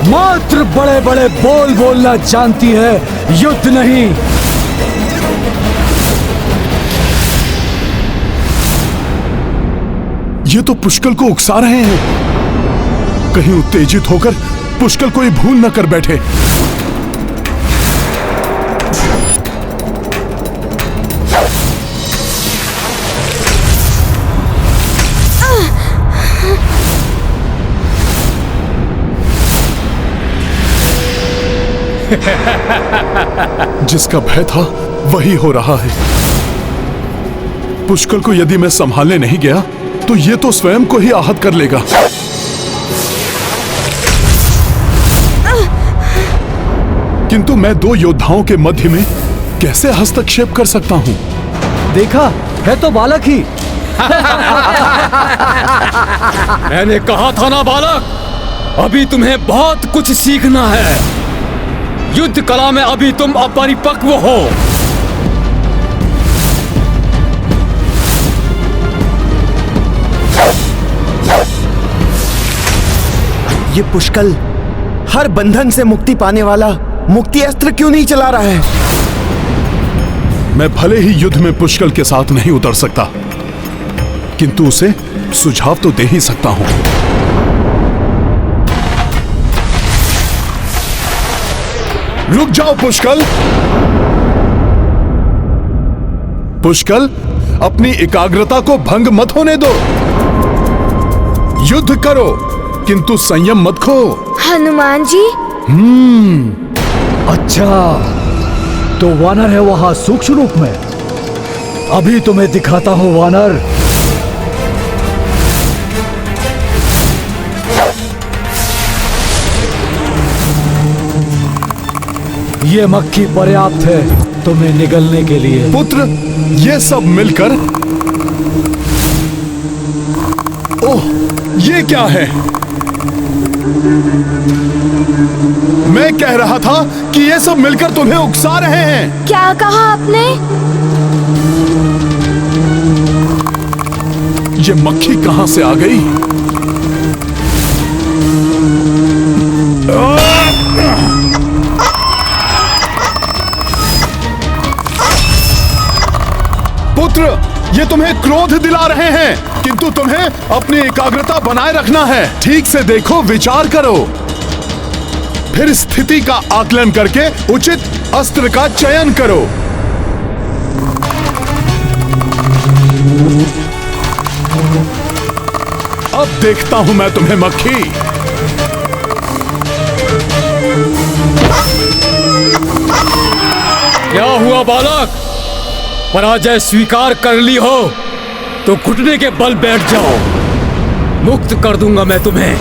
मात्र बड़े बड़े बोल बोलना जानती है, युद्ध नहीं। ये तो पुष्कल को उकसा रहे हैं। कहीं उत्तेजित होकर पुष्कल कोई भूल न कर बैठे। जिसका भय था वही हो रहा है। पुष्कल को यदि मैं संभालने नहीं गया तो ये तो स्वयं को ही आहत कर लेगा। किंतु मैं दो योद्धाओं के मध्य में कैसे हस्तक्षेप कर सकता हूं? देखा है तो बालक ही। मैंने कहा था ना बालक, अभी तुम्हें बहुत कुछ सीखना है। युद्ध कला में अभी तुम अपरिपक्व हो। ये पुष्कल हर बंधन से मुक्ति पाने वाला मुक्ति अस्त्र क्यों नहीं चला रहा है? मैं भले ही युद्ध में पुष्कल के साथ नहीं उतर सकता, किंतु उसे सुझाव तो दे ही सकता हूं। रुक जाओ पुष्कल। पुष्कल, अपनी एकाग्रता को भंग मत होने दो। युद्ध करो किंतु संयम मत खो। हनुमान जी। अच्छा, तो वानर है वहां सूक्ष्म रूप में। अभी तुम्हें दिखाता हूं वानर। ये मक्खी पर्याप्त है तुम्हें निगलने के लिए। पुत्र, ये सब मिलकर, ओह, ये क्या है? मैं कह रहा था कि ये सब मिलकर तुम्हें उकसा रहे हैं। क्या कहा आपने? ये मक्खी कहां से आ गई? पुत्र, ये तुम्हें क्रोध दिला रहे हैं, किंतु तुम्हें अपनी एकाग्रता बनाए रखना है। ठीक से देखो, विचार करो, फिर स्थिति का आकलन करके उचित अस्त्र का चयन करो। अब देखता हूं मैं तुम्हें मक्खी। क्या हुआ बालक? पराजय स्वीकार कर ली हो तो घुटने के बल बैठ जाओ, मुक्त कर दूंगा मैं तुम्हें।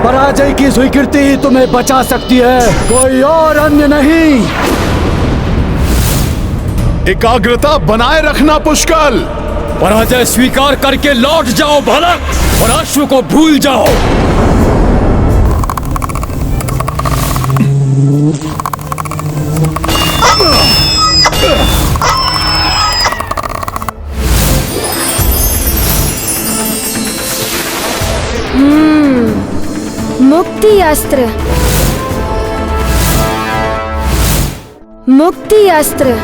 पराजय की स्वीकृति ही तुम्हें बचा सकती है, कोई और अन्य नहीं। एकाग्रता बनाए रखना पुष्कल। पराजय स्वीकार करके लौट जाओ बालक और अश्व को भूल जाओ। मुक्ति अस्त्र, मुक्ति अस्त्र।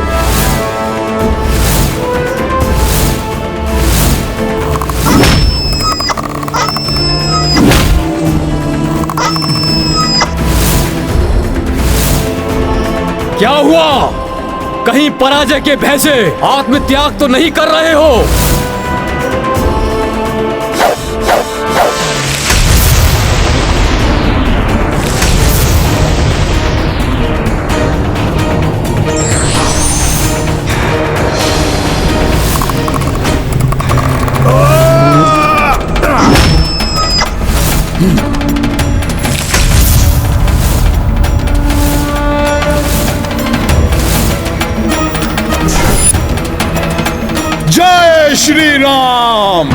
क्या हुआ? कहीं पराजय के भय से आत्मत्याग तो नहीं कर रहे हो? जय श्री राम।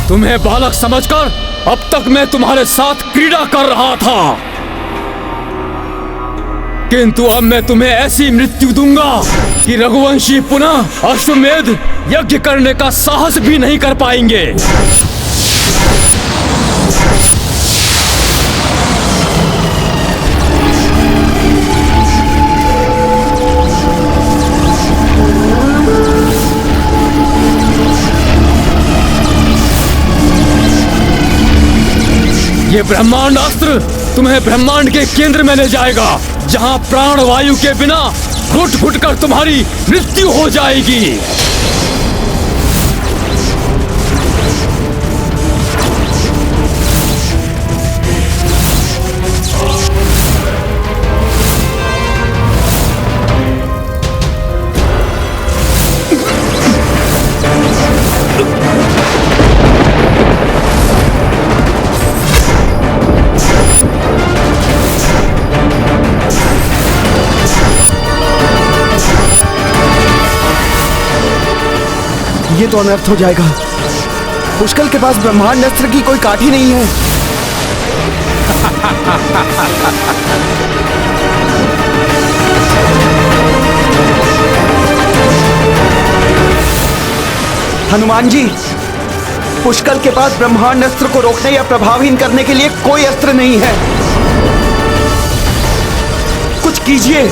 तुम्हें बालक समझकर अब तक मैं तुम्हारे साथ क्रीड़ा कर रहा था, किंतु अब मैं तुम्हें ऐसी मृत्यु दूंगा कि रघुवंशी पुनः अश्वमेध यज्ञ करने का साहस भी नहीं कर पाएंगे। ये ब्रह्मांड अस्त्र तुम्हें ब्रह्मांड के केंद्र में ले जाएगा, जहां प्राण वायु के बिना घुट घुट कर तुम्हारी मृत्यु हो जाएगी। ये तो अनर्थ हो जाएगा। पुष्कल के पास ब्रह्मांड अस्त्र की कोई काठी नहीं है। हनुमान जी, पुष्कल के पास ब्रह्मांड अस्त्र को रोकने या प्रभावहीन करने के लिए कोई अस्त्र नहीं है। कुछ कीजिए।